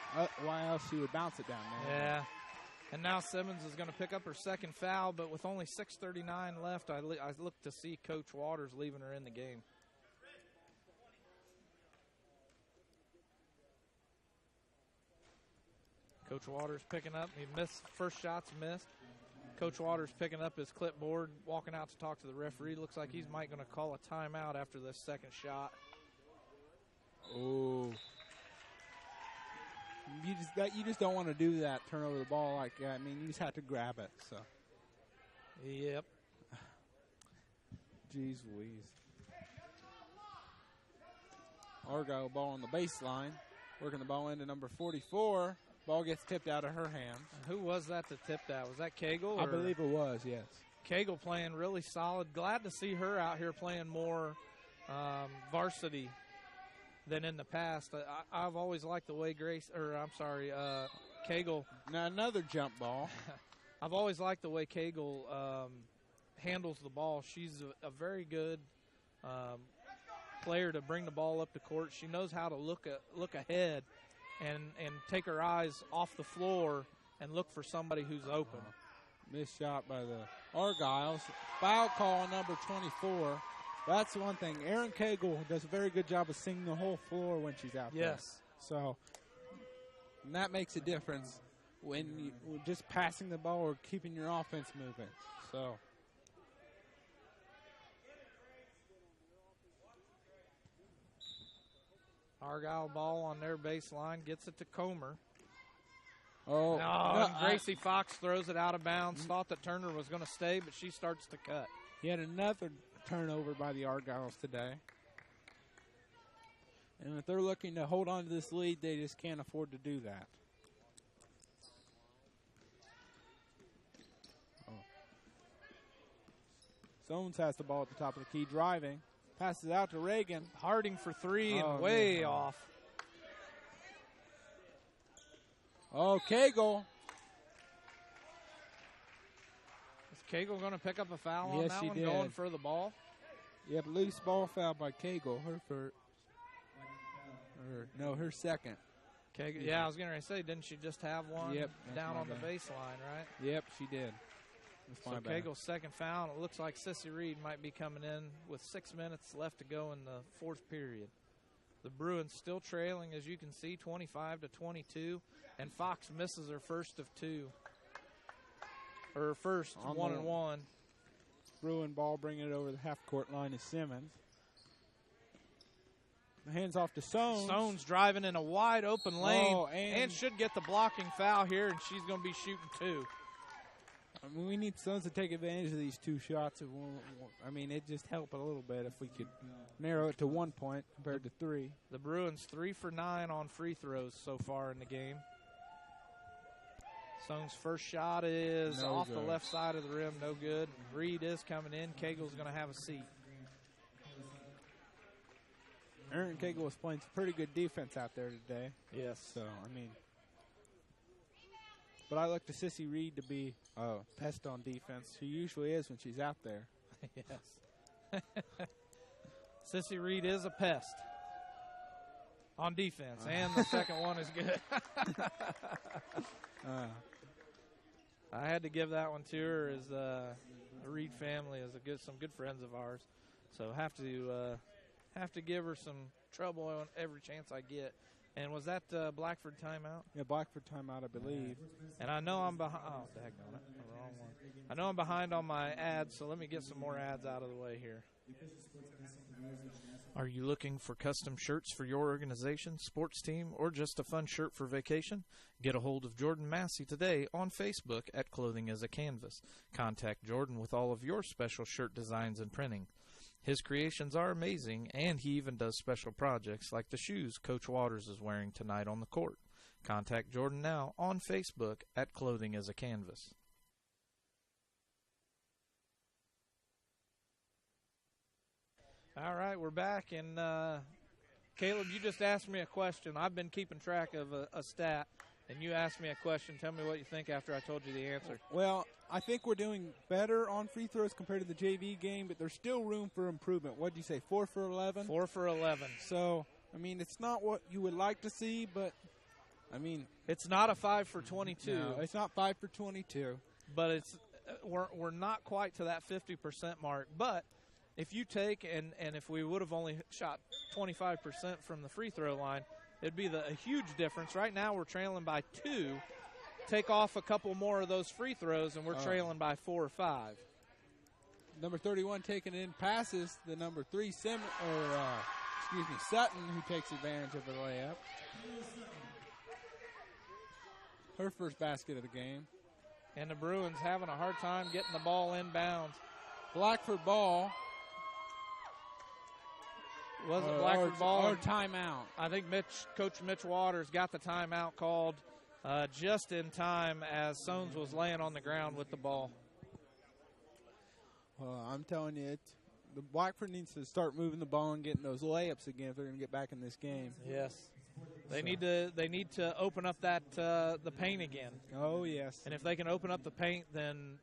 why else she would bounce it down there. Yeah. And now Simmons is going to pick up her second foul, but with only 6:39 left, I look to see Coach Waters leaving her in the game. Coach Waters picking up. He missed. First shot's missed. Coach Waters picking up his clipboard, walking out to talk to the referee. Looks like he's might going to call a timeout after this second shot. Oh. You just don't want to do that, turn over the ball like that. I mean, you just have to grab it. So Yep. Jeez Louise. Argyle ball on the baseline. Working the ball into number 44. Ball gets tipped out of her hands. Who was that tipped that? Was that Cagle? I believe it was, yes. Cagle playing really solid. Glad to see her out here playing more varsity than in the past. I've always liked the way Cagle. Now another jump ball. I've always liked the way Cagle handles the ball. She's a very good player to bring the ball up the court. She knows how to look ahead and take her eyes off the floor and look for somebody who's open. Missed shot by the Argyles. Foul call on number 24. That's one thing. Erin Cagle does a very good job of seeing the whole floor when she's out there. Yes. So that makes a difference when you're just passing the ball or keeping your offense moving. So Argyle ball on their baseline, gets it to Comer. Oh, no, Gracie Fox throws it out of bounds. Thought that Turner was going to stay, but she starts to cut. He had another turnover by the Argyles today. And if they're looking to hold on to this lead, they just can't afford to do that. Soames has the ball at the top of the key, driving. Passes out to Reagan. Harding for three and way off. Oh, Cagle. Is Cagle going to pick up a foul on Yes, that she one, did. going for the ball? Yep, loose ball foul by Cagle. Her second. Cagle, yeah, I was going to say, didn't she just have one Yep, down on bad. the baseline, right? Yep, she did. That's my So bad. Cagle's second foul. It looks like Sissy Reed might be coming in with 6 minutes left to go in the fourth period. The Bruins still trailing, as you can see, 25-22, and Fox misses her first of two. Her first, On 1-1. Bruin ball bringing it over the half-court line is Simmons. Hands off to Soames. Stone's driving in a wide open lane Oh, and should get the blocking foul here, and she's going to be shooting two. I mean, we need Suns to take advantage of these two shots. I mean, it just help a little bit if we could narrow it to 1 point compared to three. The Bruins 3 for 9 on free throws so far in the game. Stone's first shot is No off good. the left side of the rim, no good. Reed is coming in. Cagle's going to have a seat. Erin Cagle was playing some pretty good defense out there today. Yes. So, I mean, but I look to Sissy Reed to be a pest on defense. She usually is when she's out there. Yes. Sissy Reed is a pest on defense, and the second one is good. I had to give that one to her, as the Reed family is some good friends of ours, so have to give her some trouble on every chance I get. And was that Blackford timeout? Yeah, Blackford timeout, I believe. And I know I'm behind. Oh, daggone it. The wrong one. I know I'm behind on my ads, so let me get some more ads out of the way here. Are you looking for custom shirts for your organization, sports team, or just a fun shirt for vacation? Get a hold of Jordan Massey today on Facebook at Clothing as a Canvas. Contact Jordan with all of your special shirt designs and printing. His creations are amazing, and he even does special projects like the shoes Coach Waters is wearing tonight on the court. Contact Jordan now on Facebook at Clothing as a Canvas. All right, we're back, and Caleb, you just asked me a question. I've been keeping track of a stat, and you asked me a question. Tell me what you think after I told you the answer. Well, I think we're doing better on free throws compared to the JV game, but there's still room for improvement. What did you say, 4 for 11? 4 for 11. So, I mean, it's not what you would like to see, but, I mean. It's not a 5 for 22. No, it's not 5 for 22. But it's we're not quite to that 50% mark. But if you take, and if we would have only shot 25% from the free throw line, it'd be a huge difference. Right now we're trailing by 2. Take off a couple more of those free throws, and we're trailing by 4 or 5. Number 31 taking in passes the number 3 Sutton, who takes advantage of the layup. Her first basket of the game. And the Bruins having a hard time getting the ball inbounds. Blackford ball. Was it Blackford ball? Or timeout. I think Coach Mitch Waters got the timeout called just in time as Soanes was laying on the ground with the ball. Well, I'm telling you, the Blackford needs to start moving the ball and getting those layups again if they're going to get back in this game. Yes. They need to open up that the paint again. Oh, yes. And if they can open up the paint, then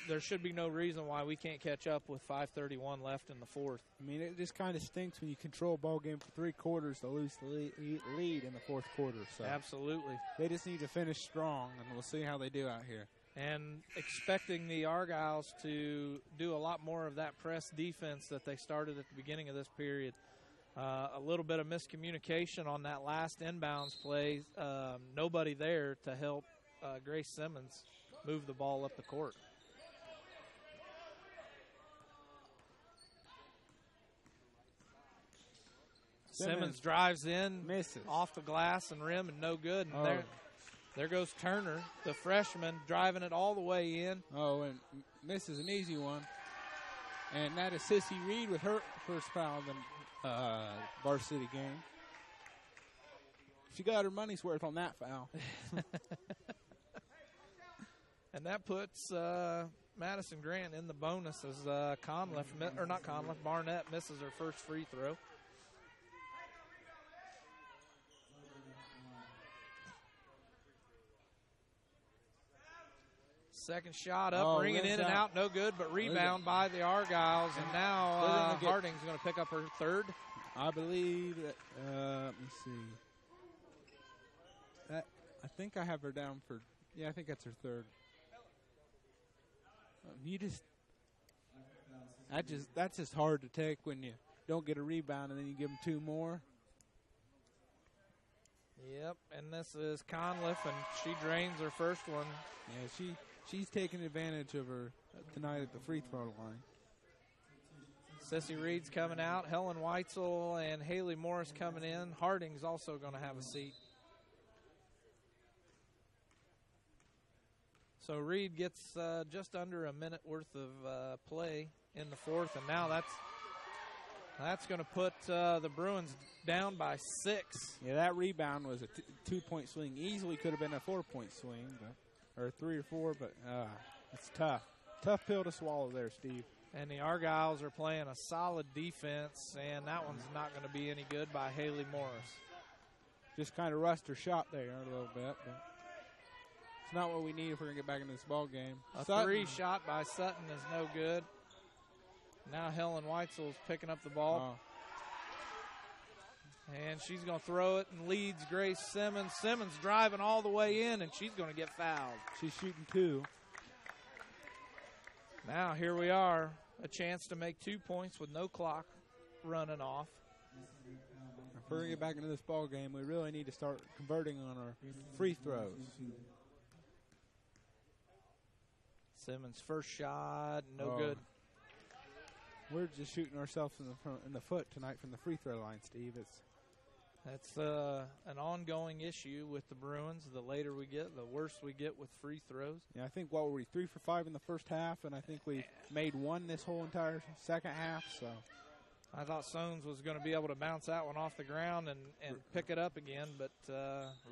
there should be no reason why we can't catch up with 5:31 left in the fourth. I mean, it just kind of stinks when you control a ball game for 3 quarters to lose the lead in the fourth quarter. So absolutely. They just need to finish strong, and we'll see how they do out here. And expecting the Argyles to do a lot more of that press defense that they started at the beginning of this period. A little bit of miscommunication on that last inbounds play. Nobody there to help Grace Simmons move the ball up the court. Simmons drives in, misses off the glass and rim, and no good. And there goes Turner, the freshman, driving it all the way in. Oh, and misses an easy one. And that is Sissy Reed with her first foul in the varsity game. She got her money's worth on that foul. And that puts Madison-Grant in the bonus as Barnett misses her first free throw. Second shot up, ringing in and out, no good, but rebound by the Argyles. And now Harding's going to pick up her third. I believe that, let me see. I think I have her down for, I think that's her third. That's just hard to take when you don't get a rebound and then you give them 2 more. Yep, and this is Conliffe, and she drains her first one. Yeah, she's taking advantage of her tonight at the free throw line. Sissy Reed's coming out. Helen Weitzel and Haley Morris coming in. Harding's also going to have a seat. So Reed gets just under a minute worth of play in the fourth, and now that's going to put the Bruins down by 6. Yeah, that rebound was a 2-point swing. Easily could have been a 4-point swing, or 3 or 4, but it's tough. Tough pill to swallow there, Steve. And the Argyles are playing a solid defense, and that one's not going to be any good by Haley Morris. Just kind of rushed her shot there a little bit, but it's not what we need if we're going to get back into this ball game. A 3 shot by Sutton is no good. Now Helen Weitzel's picking up the ball. And she's going to throw it and leads Grace Simmons. Simmons driving all the way in, and she's going to get fouled. She's shooting 2. Now here we are, a chance to make 2 points with no clock running off. If we're going to get back into this ball game, we really need to start converting on our free throws. Simmons' first shot, no good. We're just shooting ourselves in the foot tonight from the free throw line, Steve. That's an ongoing issue with the Bruins. The later we get, the worse we get with free throws. Yeah, I think, what were we, 3 for 5 in the first half, and I think we made 1 this whole entire second half. So I thought Soanes was going to be able to bounce that one off the ground and pick it up again, but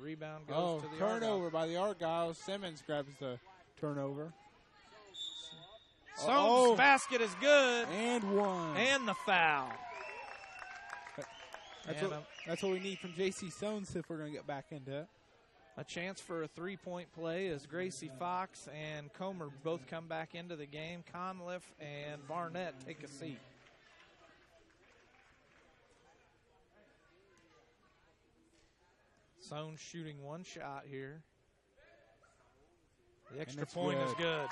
rebound goes to the turnover by the Argyles. Simmons grabs the turnover. Soanes' basket is good. And 1. And the foul. That's what we need from J.C. Soanes if we're going to get back into it. A chance for a 3-point play as Gracie Fox and Comer both come back into the game. Conliffe and Barnett take a seat. Soanes shooting 1 shot here. The extra point is good.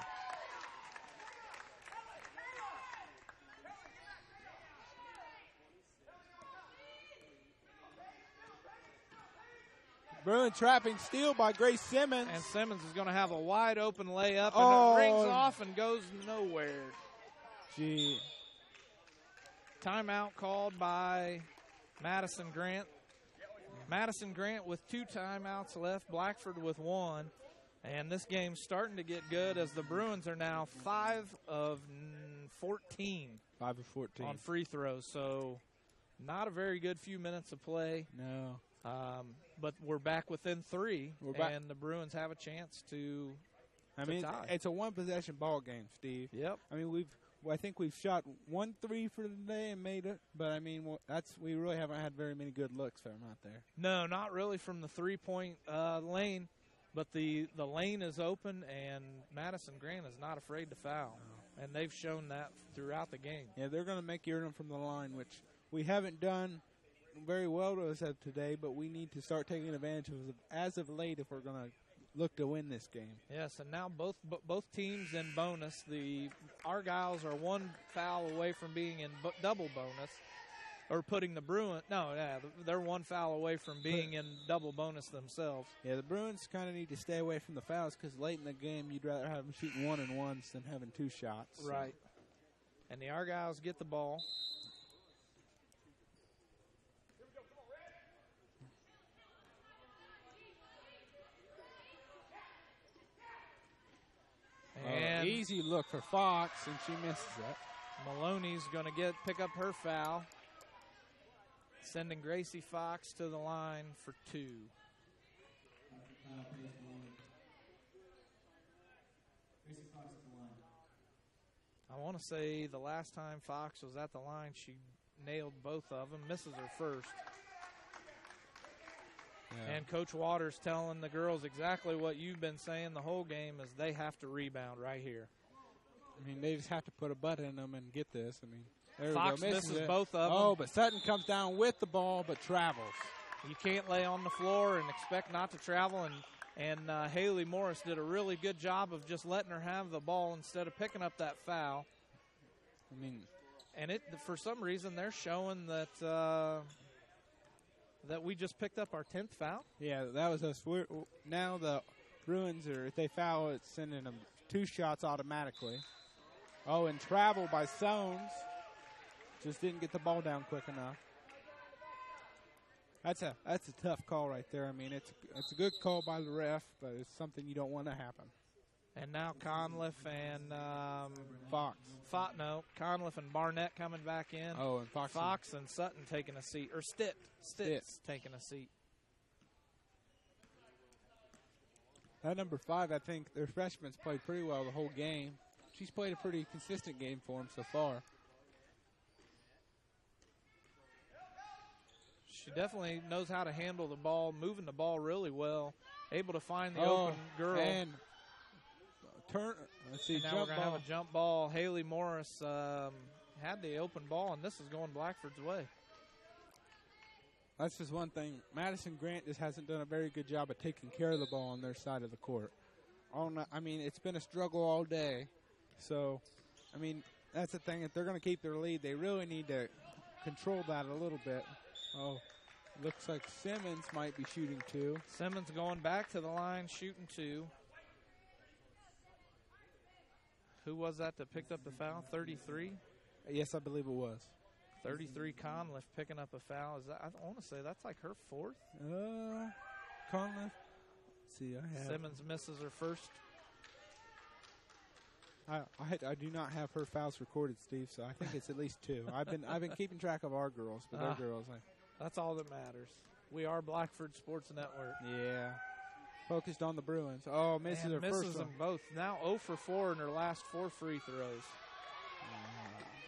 Bruin trapping steal by Grace Simmons. And Simmons is going to have a wide open layup, and it rings off and goes nowhere. Gee. Timeout called by Madison-Grant. Madison-Grant with 2 timeouts left, Blackford with 1. And this game's starting to get good as the Bruins are now 5 of 14. 5 of 14. On free throws. So not a very good few minutes of play. No. But we're back within 3. We're back. And the Bruins have a chance to tie. It's a one-possession ball game, Steve. Yep. I mean, I think we've shot 1 3 for the day and made it. But, I mean, we really haven't had very many good looks from out there. No, not really from the three-point lane. But the lane is open, and Madison-Grant is not afraid to foul. And they've shown that throughout the game. Yeah, they're going to make you earn them from the line, which we haven't done very well to us of today, but we need to start taking advantage of it as of late if we're going to look to win this game. Yes, and now both teams in bonus. The Argyles are 1 foul away from being in double bonus. Or putting the Bruins, they're 1 foul away from being in double bonus themselves. Yeah, the Bruins kind of need to stay away from the fouls because late in the game you'd rather have them shooting 1-and-1s than having 2 shots. So. Right. And the Argyles get the ball. And easy look for Fox, and she misses it. Maloney's going to pick up her foul. Sending Gracie Fox to the line for 2. I want to say the last time Fox was at the line, she nailed both of them, misses her first. Yeah. And Coach Waters telling the girls exactly what you've been saying the whole game is they have to rebound right here. I mean, they just have to put a butt in them and get this. I mean, there Fox we go. misses both of them. Oh, but Sutton comes down with the ball but travels. You can't lay on the floor and expect not to travel. And Haley Morris did a really good job of just letting her have the ball instead of picking up that foul. I mean, and for some reason they're showing that that we just picked up our 10th foul. Yeah, that was us. Now the Bruins if they foul, it's sending them 2 shots automatically. Oh, and travel by Soames. Just didn't get the ball down quick enough. That's a tough call right there. I mean, it's a good call by the ref, but it's something you don't want to happen. And now Conliffe and Fox. Conliffe and Barnett coming back in. Oh, and Fox and Sutton taking a seat, or Stitz taking a seat. That number 5, I think their freshman's played pretty well the whole game. She's played a pretty consistent game for them so far. She definitely knows how to handle the ball, moving the ball really well, able to find the open girl. And turn. Let's see, and now we're going to have a jump ball. Haley Morris had the open ball, and this is going Blackford's way. That's just one thing. Madison-Grant just hasn't done a very good job of taking care of the ball on their side of the court. I mean, it's been a struggle all day. So, I mean, that's the thing. If they're going to keep their lead, they really need to control that a little bit. Oh, looks like Simmons might be shooting 2. Simmons going back to the line, shooting 2. Who was that that picked up the foul? 33? Yes, I believe it was. 33 Conliffe picking up a foul. I want to say that's like her 4th. Conliffe. Let's see, Simmons misses her first. I do not have her fouls recorded, Steve. So I think it's at least 2. I've been keeping track of our girls, but their girls. That's all that matters. We are Blackford Sports Network. Yeah. Focused on the Bruins. Oh, misses her first. Misses them both. Now 0 for 4 in her last 4 free throws.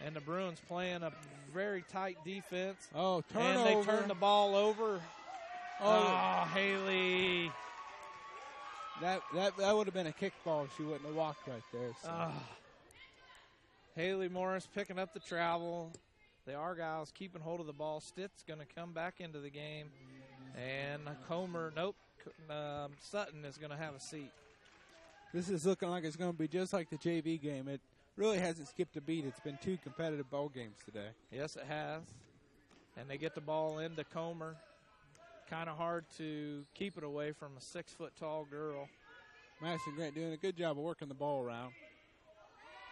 And the Bruins playing a very tight defense. Oh, turnover. And they turn the ball over. Oh, Haley. That would have been a kickball if she wouldn't have walked right there. So. Haley Morris picking up the travel. The Argyles keeping hold of the ball. Stitt's going to come back into the game. And Sutton is going to have a seat. This is looking like it's going to be just like the JV game. It really hasn't skipped a beat. It's been 2 competitive ball games today. Yes, it has. And they get the ball into Comer. Kind of hard to keep it away from a 6-foot-tall girl. Madison-Grant doing a good job of working the ball around.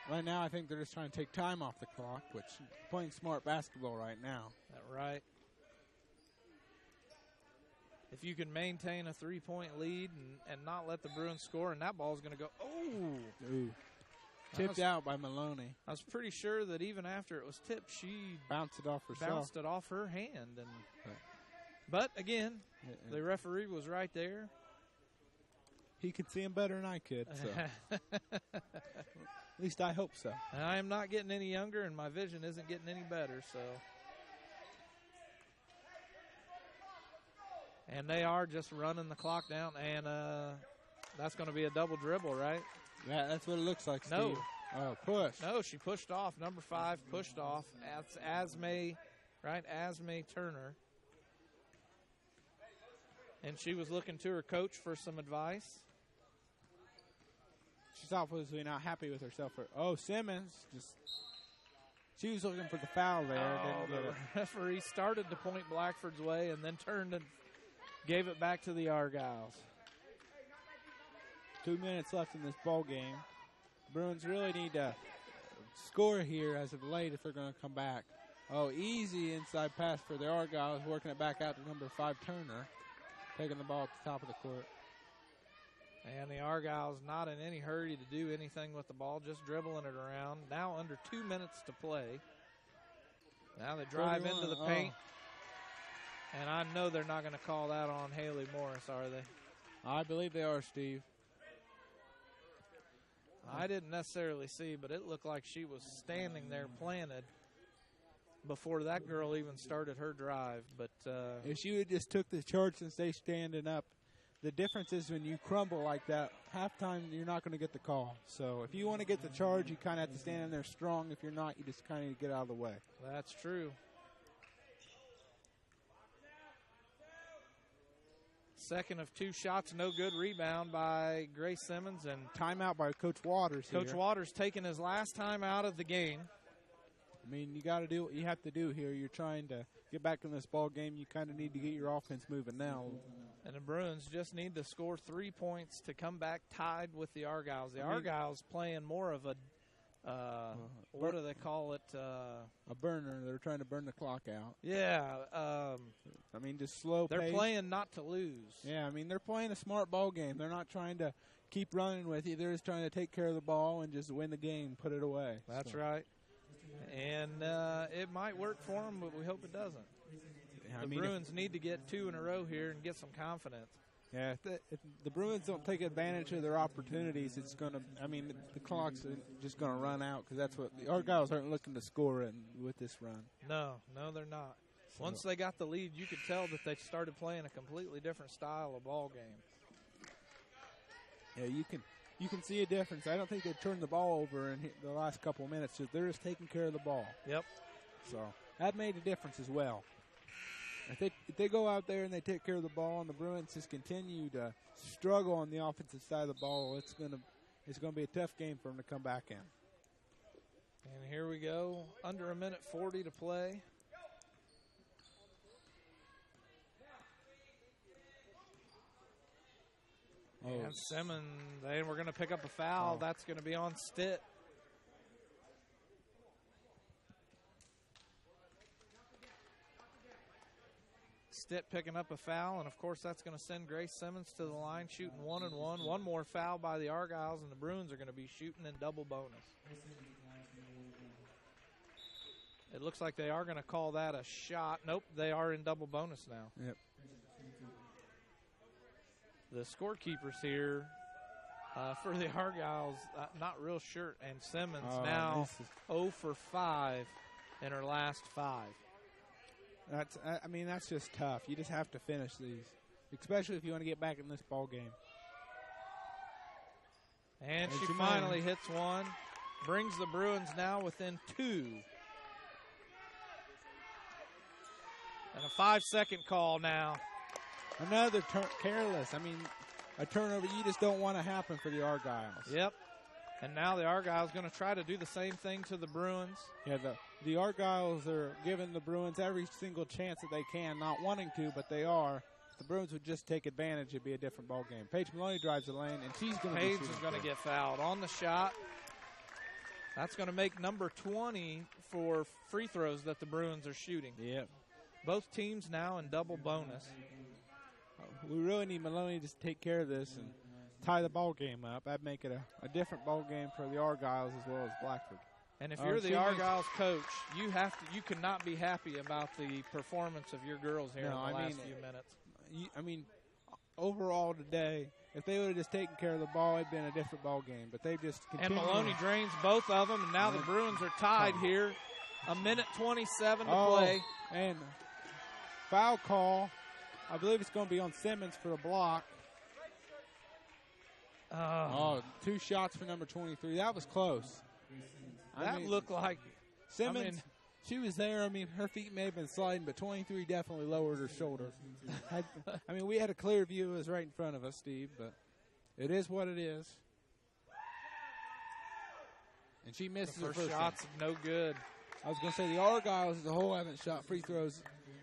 Right now, I think they're just trying to take time off the clock, which playing smart basketball right now. That right. if you can maintain a 3-point lead and not let the Bruins score, and that ball is going to go. Oh! Ooh. Tipped out by Maloney. I was pretty sure that even after it was tipped, she bounced it off herself. Bounced it off her hand. But again, the referee was right there. He could see him better than I could. So. At least I hope so. And I am not getting any younger, and my vision isn't getting any better. So, and they are just running the clock down, and that's going to be a double dribble, right? Yeah, that's what it looks like, Steve. No. Oh, push. No, she pushed off. Number 5 pushed off. That's Asmay, right? Asmay Turner. And she was looking to her coach for some advice. She's obviously not happy with herself. Simmons she was looking for the foul there. The referee started to point Blackford's way and then turned and gave it back to the Argyles. 2 minutes left in this ball game. Bruins really need to score here as of late if they're going to come back. Oh, easy inside pass for the Argyles, working it back out to number 5, Turner, taking the ball at the top of the court. And the Argyles not in any hurry to do anything with the ball, just dribbling it around. Now under 2 minutes to play. Now they drive into the paint. And I know they're not going to call that on Haley Morris, are they? I believe they are, Steve. I didn't necessarily see, but it looked like she was standing there planted before that girl even started her drive. But if she would just took the charge and stay standing up, the difference is when you crumble like that, halftime you're not going to get the call. So if you want to get the charge, you kind of have to stand in there strong. If you're not, you just kind of get out of the way. That's true. Second of 2 shots, no good. Rebound by Grace Simmons, and timeout by Coach Waters. Coach Waters taking his last time out of the game. I mean, you got to do what you have to do here. You're trying to get back in this ball game. You kind of need to get your offense moving now. And the Bruins just need to score 3 points to come back tied with the Argyles. The Argyles playing more of a, what do they call it? A burner. They're trying to burn the clock out. Yeah. I mean, just slow They're pace. playing not to lose. Yeah, I mean, they're playing a smart ball game. They're not trying to keep running with you. They're just trying to take care of the ball and just win the game, put it away. That's right. And it might work for them, but we hope it doesn't. The Bruins need to get 2 in a row here and get some confidence. Yeah, if the Bruins don't take advantage of their opportunities, it's going to, I mean, the clock's just going to run out because that's what the Argyles aren't looking to score with this run. No, they're not. So. Once they got the lead, you could tell that they started playing a completely different style of ball game. Yeah, you can see a difference. I don't think they turned the ball over in the last couple of minutes. They're just taking care of the ball. Yep. So that made a difference as well. If they go out there and they take care of the ball and the Bruins just continue to struggle on the offensive side of the ball, it's gonna be a tough game for them to come back in. And here we go, under 1:40 to play. And Simmons, we're going to pick up a foul. That's going to be on Stitt. Stitt picking up a foul, and of course that's going to send Grace Simmons to the line, shooting 1-and-1. One more foul by the Argyles, and the Bruins are going to be shooting in double bonus. It looks like they are going to call that a shot. Nope, they are in double bonus now. Yep. The scorekeepers here for the Argyles, not real sure, and Simmons now 0 for 5 in her last 5. That's just tough. You just have to finish these, especially if you want to get back in this ball game. And she finally hits one, brings the Bruins now within 2. And a 5-second call now. Another careless. I mean, a turnover you just don't want to happen for the Argyles. Yep. And now the Argyles going to try to do the same thing to the Bruins. Yeah, the Argyles are giving the Bruins every single chance that they can, not wanting to, but they are. If the Bruins would just take advantage, it'd be a different ball game. Paige Maloney drives the lane, and she's going to Paige is going to get fouled on the shot. That's going to make number 20 for free throws that the Bruins are shooting. Yep. Both teams now in double bonus. we really need Maloney to take care of this and tie the ball game up. That'd make it a different ball game for the Argyles as well as Blackford. And if you're the Argyles coach, you cannot be happy about the performance of your girls here in the last few minutes. Overall today, if they would have just taken care of the ball, it'd been a different ball game. But they just continued. And Maloney drains both of them, and now the Bruins are tied here. 1:27 to play. And foul call. I believe it's going to be on Simmons for the block. 2 shots for number 23. That was close. That looked like Simmons. She was there. Her feet may have been sliding, but 23 definitely lowered her shoulder. We had a clear view. It was right in front of us, Steve, but it is what it is. And she misses her first shots. No good. I was going to say the Argyles as a whole haven't shot free throws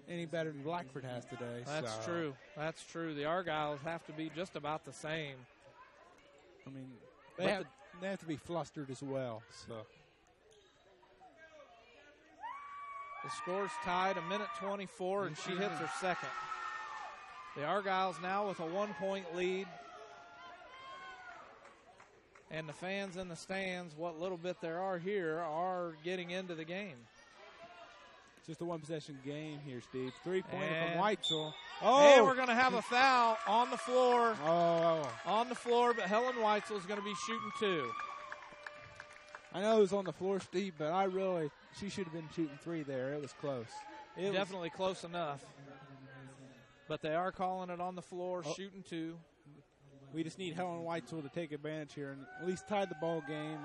any better than Blackford has today. That's true. That's true. The Argyles have to be just about the same. They have to be flustered as well. So the score's tied, 1:24, and she hits her second. The Argyles now with a 1-point lead. And the fans in the stands, what little bit there are here, are getting into the game. It's just a one-possession game here, Steve. 3-pointer from Weitzel. And we're going to have a foul on the floor. On the floor, but Helen Weitzel is going to be shooting 2. I know it was on the floor, Steve, but she should have been shooting 3 there. It was close. Definitely close enough. But they are calling it on the floor, shooting 2. We just need Helen Weitzel to take advantage here and at least tie the ball game.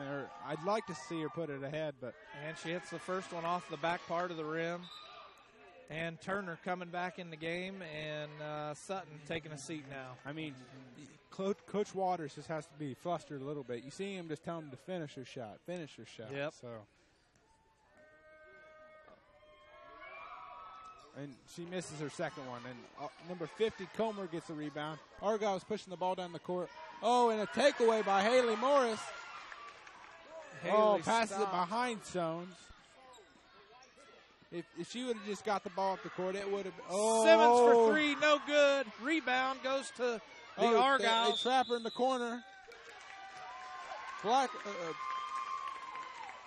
I'd like to see her put it ahead, but and she hits the first one off the back part of the rim. And Turner coming back in the game, and Sutton taking a seat now. Coach Waters just has to be flustered a little bit. You see him just tell him to finish her shot. Yep. So. And she misses her second one. And number 50, Comer, gets the rebound. Argyle's pushing the ball down the court. And a takeaway by Haley Morris. Passes it behind Sones. If she would have just got the ball up the court, it would have been. Simmons for 3, no good. Rebound goes to the Argyles. They trap her in the corner. What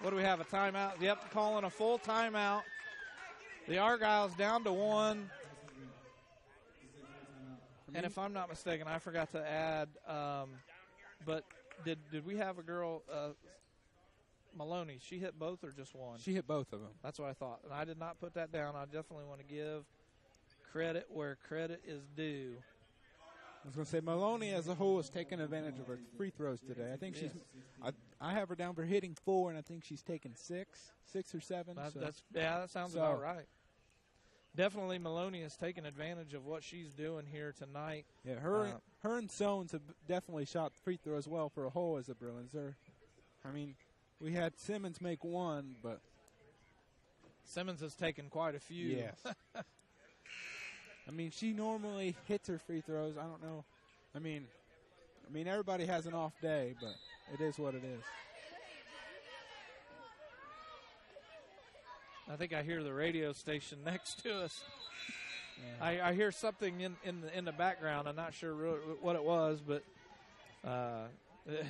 do we have, a timeout? Yep, calling a full timeout. The Argyles down to 1. And if I'm not mistaken, I forgot to add, but did we have a girl, Maloney, she hit both or just one? She hit both of them. That's what I thought. And I did not put that down. I definitely want to give credit where credit is due. I was going to say, Maloney as a whole has taken advantage of her free throws today. I think I have her down for hitting 4, and I think she's taken 6 or 7. That sounds about right. Definitely Maloney has taken advantage of what she's doing here tonight. Yeah, her and Sones have definitely shot free throws well for a whole as a Bruins. We had Simmons make 1, but Simmons has taken quite a few. Yes. She normally hits her free throws. I don't know. Everybody has an off day, but it is what it is. I think I hear the radio station next to us. Yeah. I hear something in the background. I'm not sure what it was, but it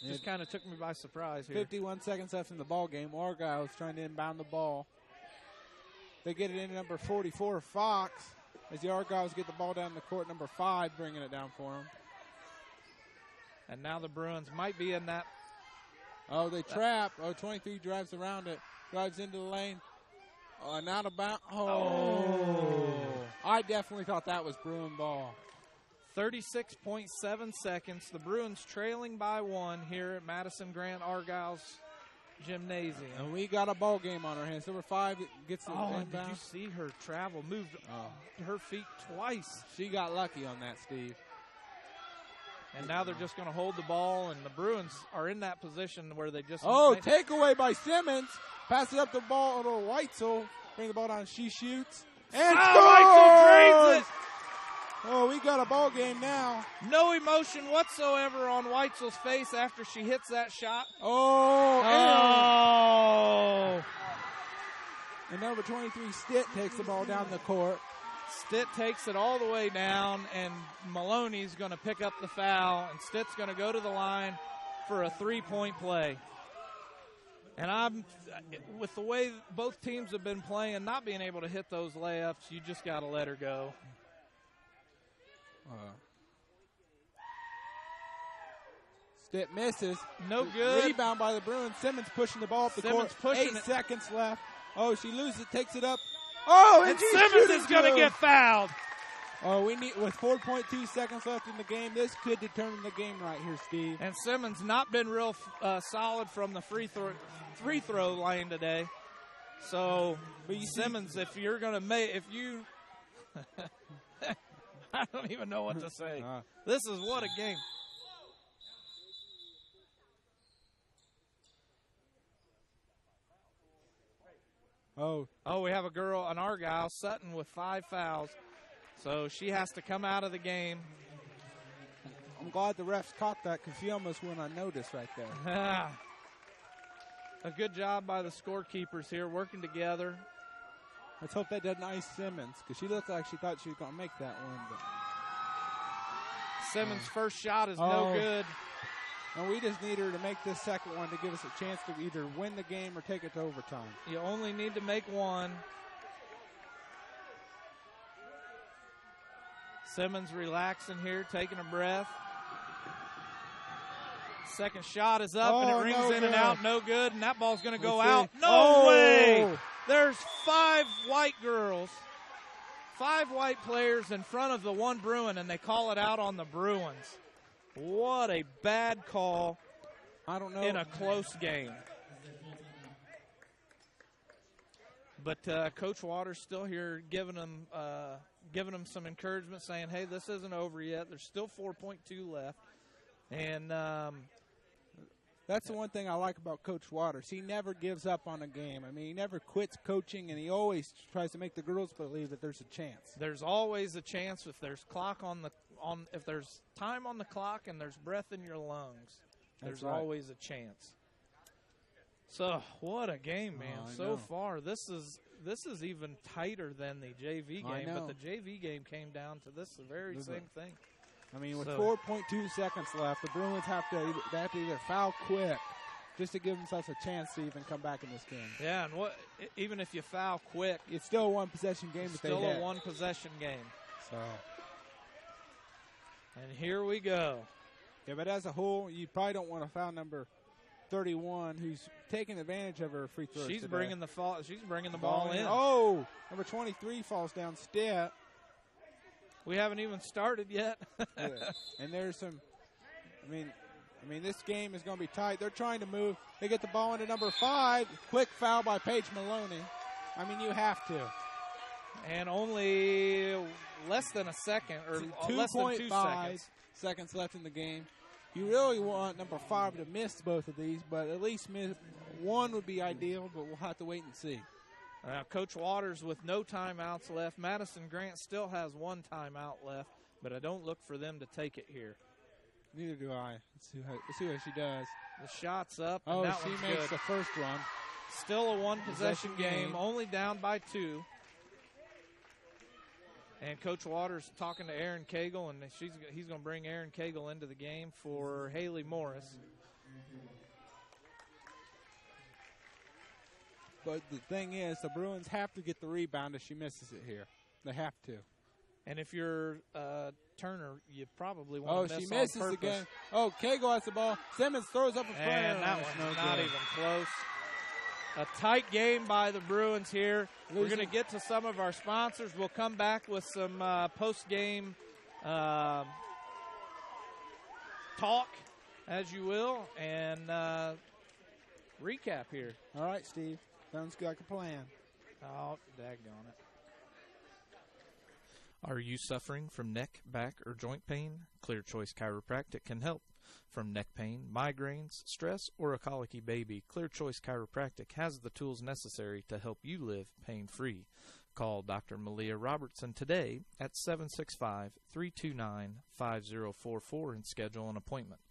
just kind of took me by surprise here. 51 seconds left in the ball game. Argyle's trying to inbound the ball. They get it in number 44, Fox. As the Argyles get the ball down the court, number 5 bringing it down for them. And now the Bruins might be in that. They trap. 23 drives around it. Drives into the lane. Not about. I definitely thought that was Bruin ball. 36.7 seconds. The Bruins trailing by 1 here at Madison-Grant Argyles Gymnasium. And we got a ball game on our hands. Number 5 gets the inbound. Did you see her travel? Moved her feet twice. She got lucky on that, Steve. And now they're just going to hold the ball, and the Bruins are in that position where they just. Takeaway by Simmons. Pass it up the ball to Weitzel. Bring the ball down. She shoots. And Weitzel drains it. We got a ball game now. No emotion whatsoever on Weitzel's face after she hits that shot. And number 23, Stitt, takes the ball down the court. Stitt takes it all the way down, and Maloney's going to pick up the foul, and Stitt's going to go to the line for a three-point play. And with the way both teams have been playing, not being able to hit those layups, you just got to let her go. Stitt misses. No good. Rebound by the Bruins. Simmons pushing the ball up the court. 8 seconds left. Oh, she loses it, takes it up. Oh, and Simmons is going to get fouled. Oh, with 4.2 seconds left in the game, this could determine the game right here, Steve. And Simmons not been real solid from the free throw line today. So, Simmons, if you're going to I don't even know what to say. This is what a game. Oh, we have an Argyle, Sutton, with 5 fouls. So she has to come out of the game. I'm glad the refs caught that because she almost went unnoticed right there. A good job by the scorekeepers here working together. Let's hope that doesn't ice Simmons because she looked like she thought she was going to make that one. But Simmons' first shot is no good. And we just need her to make this second one to give us a chance to either win the game or take it to overtime. You only need to make one. Simmons relaxing here, taking a breath. Second shot is up, and it rings in and out. No good, and that ball's going to go out. No way! There's 5 white girls, 5 white players in front of the one Bruin, and they call it out on the Bruins. What a bad call. I don't know. In a close game. But Coach Waters still here giving them some encouragement, saying, hey, this isn't over yet. There's still 4.2 left. And that's the one thing I like about Coach Waters. He never gives up on a game. I mean, he never quits coaching, and he always tries to make the girls believe that there's a chance. There's always a chance if there's if there's time on the clock and there's breath in your lungs. There's always a chance. So what a game, man! So far, this is even tighter than the JV game. But the JV game came down to this very same thing. I mean, with 4.2 seconds left, the Bruins have to either foul quick just to give themselves a chance to even come back in this game. Yeah, and even if you foul quick, it's still a one-possession game. Still a one-possession game. So, and here we go. Yeah, but as a whole, you probably don't want to foul number 31, who's taking advantage of her free throws. She's bringing the ball in. Oh, number 23 falls down. Step. We haven't even started yet. Yeah. And there's some. I mean, this game is going to be tight. They're trying to move. They get the ball into number 5. Quick foul by Paige Maloney. I mean, you have to. And only less than a second, or less than 2 seconds left in the game. You really want number 5 to miss both of these, but at least miss one would be ideal, but we'll have to wait and see. Coach Waters with no timeouts left. Madison-Grant still has 1 timeout left, but I don't look for them to take it here. Neither do I. Let's see what she does. The shot's up. Oh, and she makes the first one. Still a one-possession game, only down by 2. And Coach Waters talking to Aaron Cagle, and he's going to bring Aaron Cagle into the game for Haley Morris. But the thing is, the Bruins have to get the rebound if she misses it here. They have to. And if you're Turner, you probably want to miss she misses on purpose. Again. Oh, Cagle has the ball. Simmons throws up a front. And that one's not even close. A tight game by the Bruins here. We're going to get to some of our sponsors. We'll come back with some post-game talk, as you will, and recap here. All right, Steve. Sounds like a plan. Oh, daggone it. Are you suffering from neck, back, or joint pain? Clear Choice Chiropractic can help. From neck pain, migraines, stress, or a colicky baby, Clear Choice Chiropractic has the tools necessary to help you live pain-free. Call Dr. Malia Robertson today at 765-329-5044 and schedule an appointment.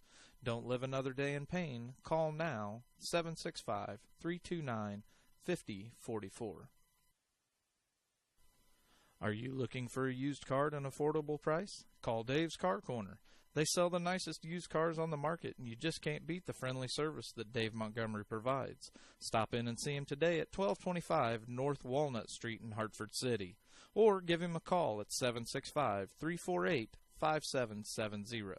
Don't live another day in pain. Call now, 765-329-5044. Are you looking for a used car at an affordable price? Call Dave's Car Corner. They sell the nicest used cars on the market, and you just can't beat the friendly service that Dave Montgomery provides. Stop in and see him today at 1225 North Walnut Street in Hartford City, or give him a call at 765-348-5770.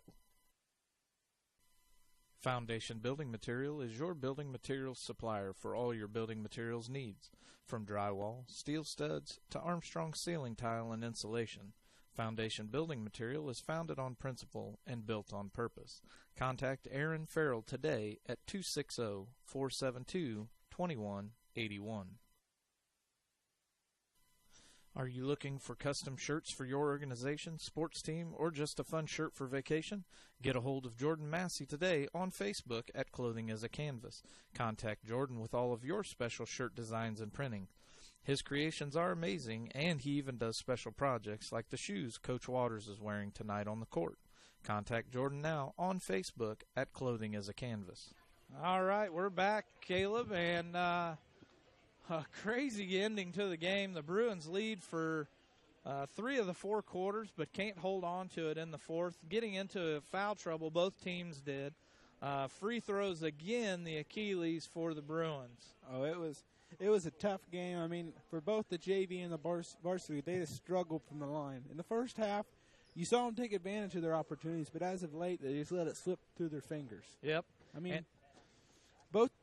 Foundation Building Material is your building materials supplier for all your building materials needs, from drywall, steel studs, to Armstrong ceiling tile and insulation. Foundation Building Material is founded on principle and built on purpose. Contact Aaron Farrell today at 260-472-2181. Are you looking for custom shirts for your organization, sports team, or just a fun shirt for vacation? Get a hold of Jordan Massey today on Facebook at Clothing as a Canvas. Contact Jordan with all of your special shirt designs and printing. His creations are amazing, and he even does special projects like the shoes Coach Waters is wearing tonight on the court. Contact Jordan now on Facebook at Clothing as a Canvas. All right, we're back, Caleb, and a crazy ending to the game. The Bruins lead for 3 of the 4 quarters, but can't hold on to it in the fourth. Getting into foul trouble, both teams did. Free throws again, the Achilles for the Bruins. Oh, it was a tough game. I mean, for both the JV and the varsity, they just struggled from the line. In the first half, you saw them take advantage of their opportunities, but as of late, they just let it slip through their fingers. Yep. I mean,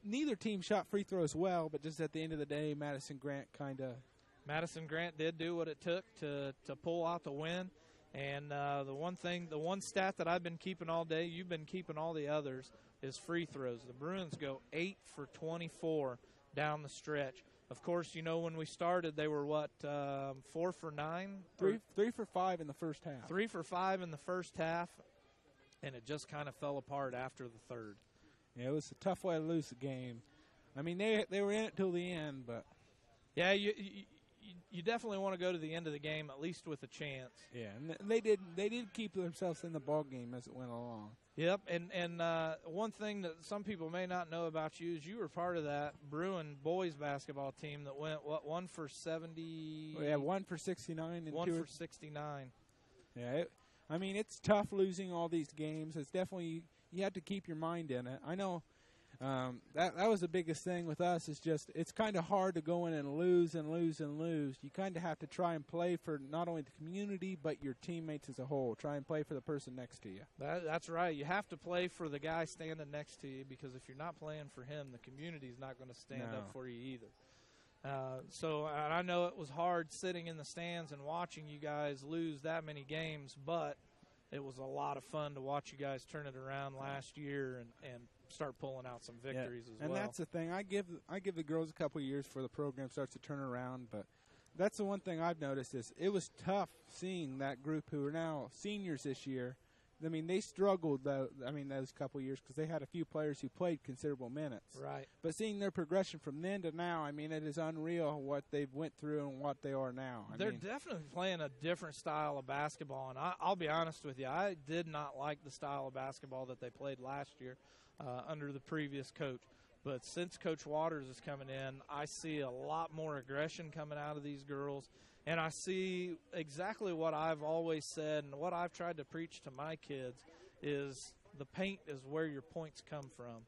neither team shot free throws well, but just at the end of the day, Madison-Grant Madison-Grant did do what it took to pull out the win. And the one stat that I've been keeping all day, you've been keeping all the others, is free throws. The Bruins go 8 for 24 down the stretch. Of course, you know, when we started, they were 4 for 9? 3 for 5 in the first half. 3 for 5 in the first half, and it just kind of fell apart after the third. Yeah, it was a tough way to lose the game. I mean, they were in it till the end, but yeah, you definitely want to go to the end of the game at least with a chance. Yeah, and they did keep themselves in the ball game as it went along. Yep, and one thing that some people may not know about you is you were part of that Bruin boys basketball team that went 1 for 70. Oh, yeah, 1 for 69 and 1 for 69. Yeah, I mean, it's tough losing all these games. It's definitely, you have to keep your mind in it. I know that was the biggest thing with us, is just it's kind of hard to go in and lose and lose and lose. You kind of have to try and play for not only the community but your teammates as a whole. Try and play for the person next to you. That's right. You have to play for the guy standing next to you, because if you're not playing for him, the community's not going to stand up for you either. So I know it was hard sitting in the stands and watching you guys lose that many games, but it was a lot of fun to watch you guys turn it around last year and start pulling out some victories as well. And that's the thing. I give the girls a couple of years before the program starts to turn around, but that's the one thing I've noticed is it was tough seeing that group who are now seniors this year. I mean, they struggled, those couple of years because they had a few players who played considerable minutes. Right. But seeing their progression from then to now, I mean, it is unreal what they've went through and what they are now. They're definitely playing a different style of basketball, and I'll be honest with you, I did not like the style of basketball that they played last year under the previous coach. But since Coach Waters is coming in, I see a lot more aggression coming out of these girls. And I see exactly what I've always said and what I've tried to preach to my kids is the paint is where your points come from.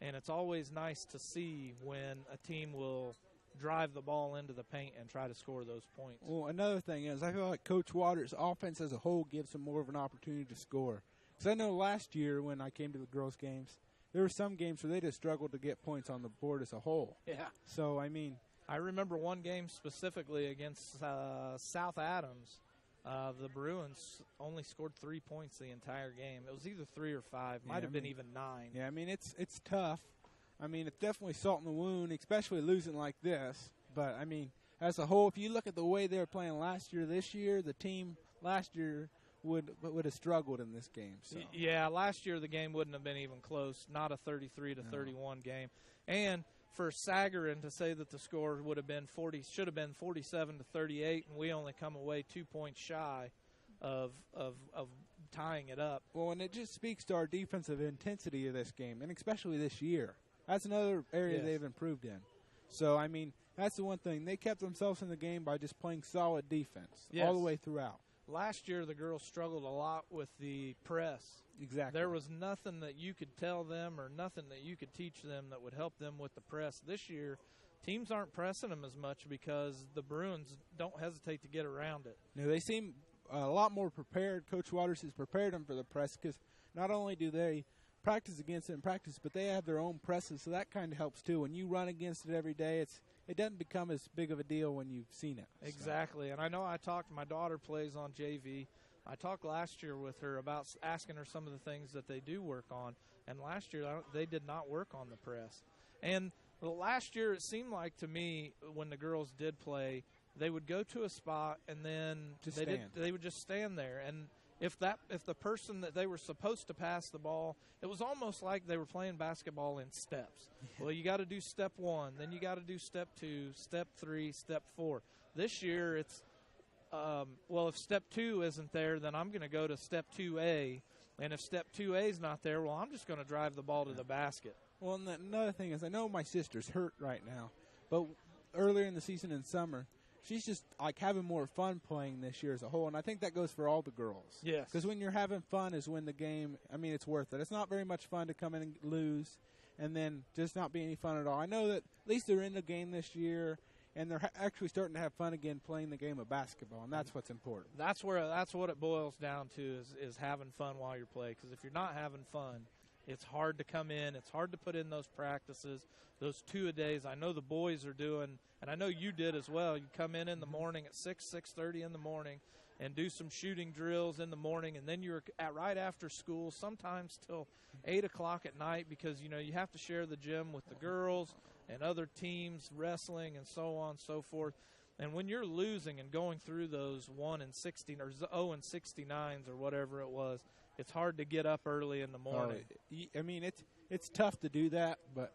And it's always nice to see when a team will drive the ball into the paint and try to score those points. Well, another thing is I feel like Coach Waters' offense as a whole gives them more of an opportunity to score. Because I know last year when I came to the girls' games, there were some games where they just struggled to get points on the board as a whole. Yeah. So, I mean, I remember one game specifically against South Adams. The Bruins only scored 3 points the entire game. It was either 3 or 5. Might have been even 9. Yeah, I mean, it's tough. I mean, it's definitely salt in the wound, especially losing like this. But, I mean, as a whole, if you look at the way they were playing last year, this year, the team last year would have struggled in this game. So. Yeah, last year the game wouldn't have been even close. Not a 33-31 game. And for Sagarin to say that the score would have been should have been 47-38, and we only come away 2 points shy of tying it up. Well, and it just speaks to our defensive intensity of this game, and especially this year. That's another area they've improved in. So, I mean, That's the one thing. They kept themselves in the game by just playing solid defense Yes. all the way throughout. Last year, the girls struggled a lot with the press. Exactly. There was nothing that you could tell them or nothing that you could teach them that would help them with the press. This year, teams aren't pressing them as much because the Bruins don't hesitate to get around it. No, they seem a lot more prepared. Coach Waters has prepared them for the press because not only do they practice against it in practice, but they have their own presses, so that kind of helps too. When you run against it every day, it doesn't become as big of a deal when you've seen it. Exactly, and I know my daughter plays on JV. I talked last year with her about asking her some of the things that they do work on, and last year they did not work on the press. And last year it seemed like to me when the girls did play, they would go to a spot and then they would just stand there. And if the person that they were supposed to pass the ball, it was almost like they were playing basketball in steps. Well, you got to do step 1, then you got to do step 2, step 3, step 4. This year it's if step 2 isn't there, then I'm going to go to step 2A, and if step 2A is not there, well, I'm just going to drive the ball to the basket. Well, and another thing is, I know my sister's hurt right now, but earlier in the season in summer, she's just like having more fun playing this year as a whole, and I think that goes for all the girls. Yes. Because when you're having fun is when the game, it's worth it. It's not very much fun to come in and lose and then just not be any fun at all. I know that at least they're in the game this year, and they're actually starting to have fun again playing the game of basketball, and that's what's important. That's what it boils down to is having fun while you're playing. Because if you're not having fun, it's hard to come in. It's hard to put in those practices, those 2-a-days. I know the boys are doing, and I know you did as well. You come in the morning at 6:30 in the morning and do some shooting drills in the morning, and then you're right after school, sometimes till 8 o'clock at night because, you have to share the gym with the girls and other teams, wrestling and so on and so forth. And when you're losing and going through those 1-16 or 0-69s or whatever it was, it's hard to get up early in the morning. It's tough to do that, but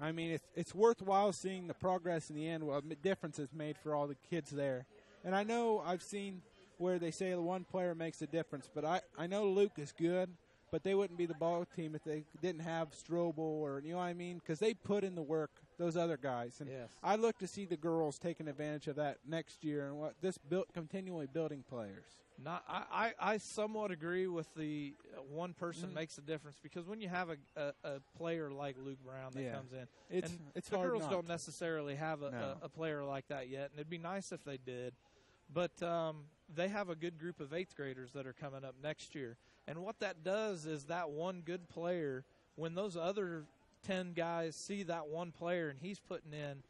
it's worthwhile seeing the progress in the end. What difference it's made for all the kids there. And I know I've seen where they say the one player makes a difference, but I know Luke is good, but they wouldn't be the ball team if they didn't have Strobel or, because they put in the work, those other guys. And yes. I look to see the girls taking advantage of that next year and continually building players. I somewhat agree with the one person makes a difference because when you have a player like Luke Brown that comes in, it's the hard girls not. don't necessarily have a player like that yet, and it'd be nice if they did. But they have a good group of 8th graders that are coming up next year. And what that does is that one good player, when those other 10 guys see that one player and he's putting in,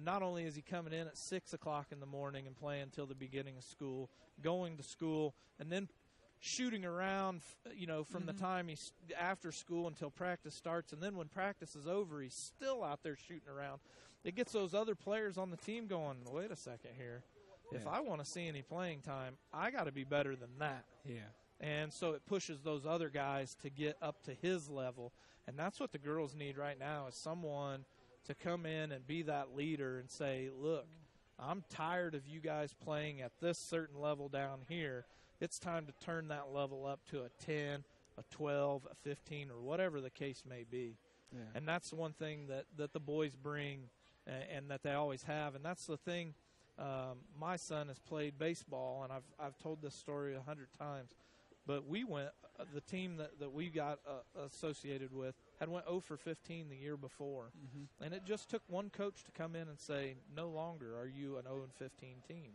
not only is he coming in at 6 o'clock in the morning and playing until the beginning of school, going to school, and then shooting around, from the time he's after school until practice starts. And then when practice is over, he's still out there shooting around. It gets those other players on the team going, wait a second here. If I want to see any playing time, I got to be better than that. Yeah. And so it pushes those other guys to get up to his level. And that's what the girls need right now is someone to come in and be that leader and say, look, I'm tired of you guys playing at this certain level down here. It's time to turn that level up to a 10, a 12, a 15, or whatever the case may be. Yeah. And that's one thing that the boys bring and that they always have. And that's the thing. My son has played baseball, and I've told this story 100 times. But we went, the team that we got associated with had went 0 for 15 the year before. Mm-hmm. And it just took one coach to come in and say, no longer are you an 0 and 15 team.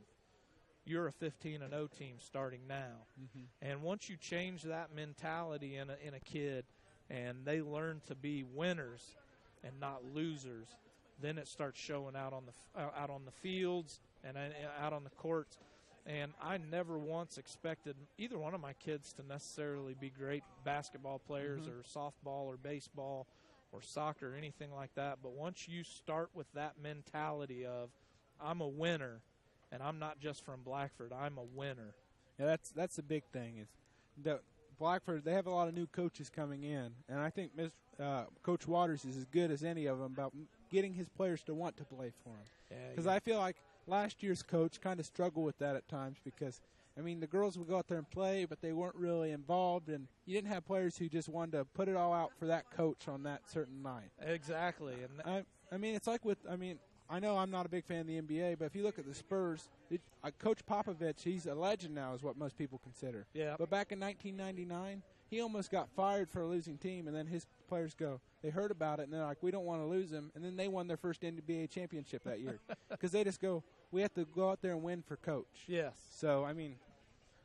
You're a 15 and 0 team starting now. Mm-hmm. And once you change that mentality in a kid and they learn to be winners and not losers, then it starts showing out on the fields and out on the courts. And I never once expected either one of my kids to necessarily be great basketball players or softball or baseball or soccer or anything like that. But once you start with that mentality of I'm a winner and I'm not just from Blackford, I'm a winner. Yeah, that's the big thing is the Blackford, they have a lot of new coaches coming in. And I think Coach Waters is as good as any of them about getting his players to want to play for him. Because I feel like last year's coach kind of struggled with that at times because, the girls would go out there and play, but they weren't really involved, and you didn't have players who just wanted to put it all out for that coach on that certain night. Exactly. And it's like with, I know I'm not a big fan of the NBA, but if you look at the Spurs, Coach Popovich, he's a legend now is what most people consider. Yeah. But back in 1999, he almost got fired for a losing team, and then his players they heard about it, and they're like, we don't want to lose him. And then they won their first NBA championship that year because they just go, we have to go out there and win for Coach. Yes. So, I mean,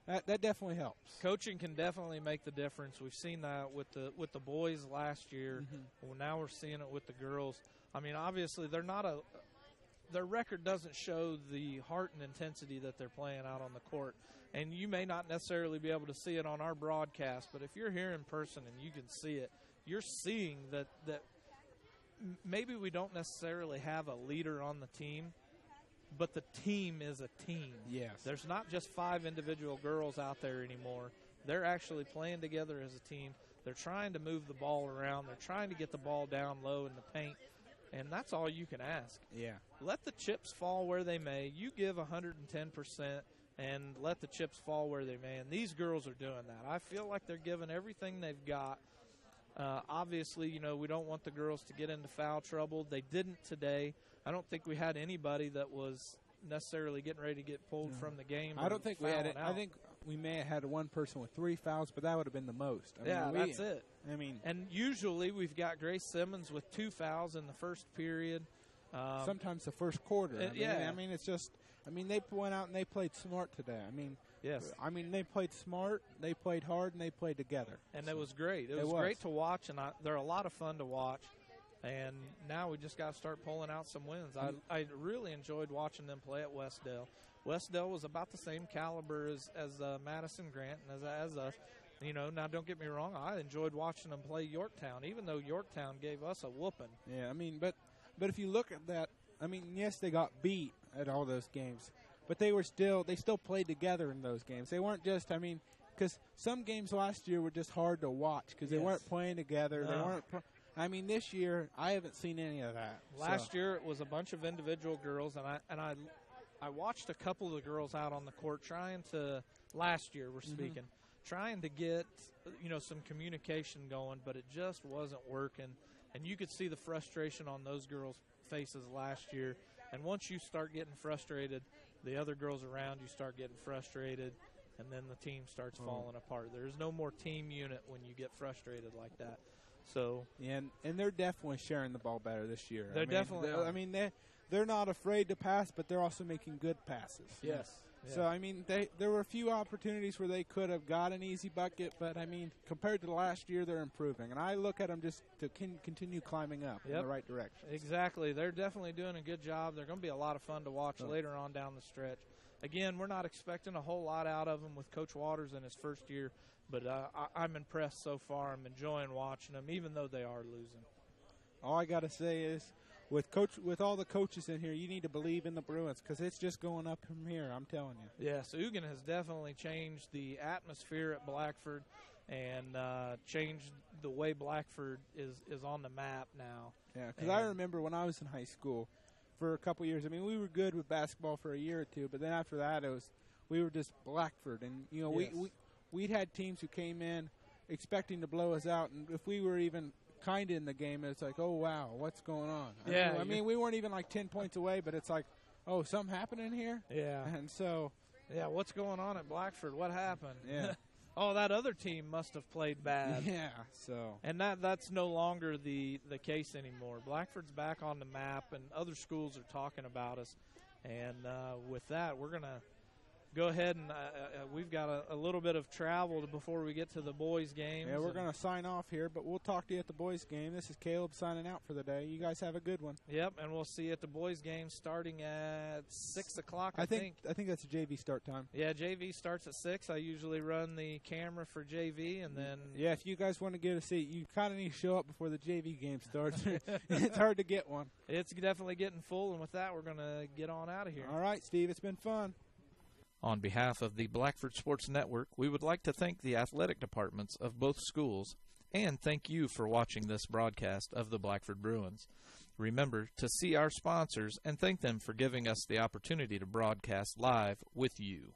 that definitely helps. Coaching can definitely make the difference. We've seen that with the boys last year. Well, now we're seeing it with the girls. I mean, obviously, their record doesn't show the heart and intensity that they're playing out on the court. And you may not necessarily be able to see it on our broadcast, but if you're here in person and you can see it, you're seeing that maybe we don't necessarily have a leader on the team, but the team is a team. Yes. There's not just 5 individual girls out there anymore. They're actually playing together as a team. They're trying to move the ball around. They're trying to get the ball down low in the paint. And that's all you can ask. Yeah. Let the chips fall where they may. You give 110% and let the chips fall where they may. And these girls are doing that. I feel like they're giving everything they've got. Obviously, you know, we don't want the girls to get into foul trouble. They didn't today. I don't think we had anybody that was necessarily getting ready to get pulled from the game. I don't think we had it. Out. I think we may have had one person with 3 fouls, but that would have been the most. That's it. I mean, and usually we've got Grace Simmons with 2 fouls in the first period. Sometimes the first quarter. I mean, it's just. I mean, they went out and they played smart today. I mean, yes. I mean, they played smart, they played hard, and they played together. And it was great. It was great to watch, and they're a lot of fun to watch. And now we just got to start pulling out some wins. I really enjoyed watching them play at Westdale. Westdale was about the same caliber as Madison-Grant and as us. You know, now don't get me wrong, I enjoyed watching them play Yorktown, even though Yorktown gave us a whooping. Yeah, I mean, but if you look at that, I mean, yes, they got beat at all those games, but they still played together in those games. They weren't just, I mean, because some games last year were just hard to watch because they weren't playing together. No. They weren't. I mean, this year I haven't seen any of that. Last year it was a bunch of individual girls, and I watched a couple of the girls out on the court trying to. Last year we're speaking, trying to get some communication going, but it just wasn't working, and you could see the frustration on those girls' faces last year. And once you start getting frustrated, the other girls around you start getting frustrated, and then the team starts falling apart. There's no more team unit when you get frustrated like that. So and they're definitely sharing the ball better this year. They're not afraid to pass, but they're also making good passes. Yes. Yeah. So, I mean, there were a few opportunities where they could have got an easy bucket, but, I mean, compared to last year, they're improving. And I look at them just to continue climbing up in the right direction. Exactly. They're definitely doing a good job. They're going to be a lot of fun to watch later on down the stretch. Again, we're not expecting a whole lot out of them with Coach Waters in his first year, but I'm impressed so far. I'm enjoying watching them, even though they are losing. All I got to say is, with all the coaches in here, you need to believe in the Bruins because it's just going up from here, I'm telling you. Yes, Ugan has definitely changed the atmosphere at Blackford and changed the way Blackford is on the map now. Yeah, because I remember when I was in high school for a couple years, I mean, we were good with basketball for a year or two, but then after that, we were just Blackford. And, we'd had teams who came in expecting to blow us out, and if we were even – kind of in the game, it's like, oh, wow, what's going on? I mean, we weren't even like 10 points away, but it's like, oh, something happening here? Yeah. And so. Yeah, what's going on at Blackford? What happened? Yeah. Oh, that other team must have played bad. Yeah, so. And that's no longer the case anymore. Blackford's back on the map, and other schools are talking about us. And with that, we're going to go ahead and we've got a little bit of travel before we get to the boys' games. Yeah, we're going to sign off here, but we'll talk to you at the boys' game. This is Caleb signing out for the day. You guys have a good one. Yep, and we'll see you at the boys' game starting at 6 o'clock, I think. I think that's a JV start time. Yeah, JV starts at 6. I usually run the camera for JV, and then... Yeah, if you guys want to get a seat, you kind of need to show up before the JV game starts. It's hard to get one. It's definitely getting full, and with that, we're going to get on out of here. All right, Steve, it's been fun. On behalf of the Blackford Sports Network, we would like to thank the athletic departments of both schools and thank you for watching this broadcast of the Blackford Bruins. Remember to see our sponsors and thank them for giving us the opportunity to broadcast live with you.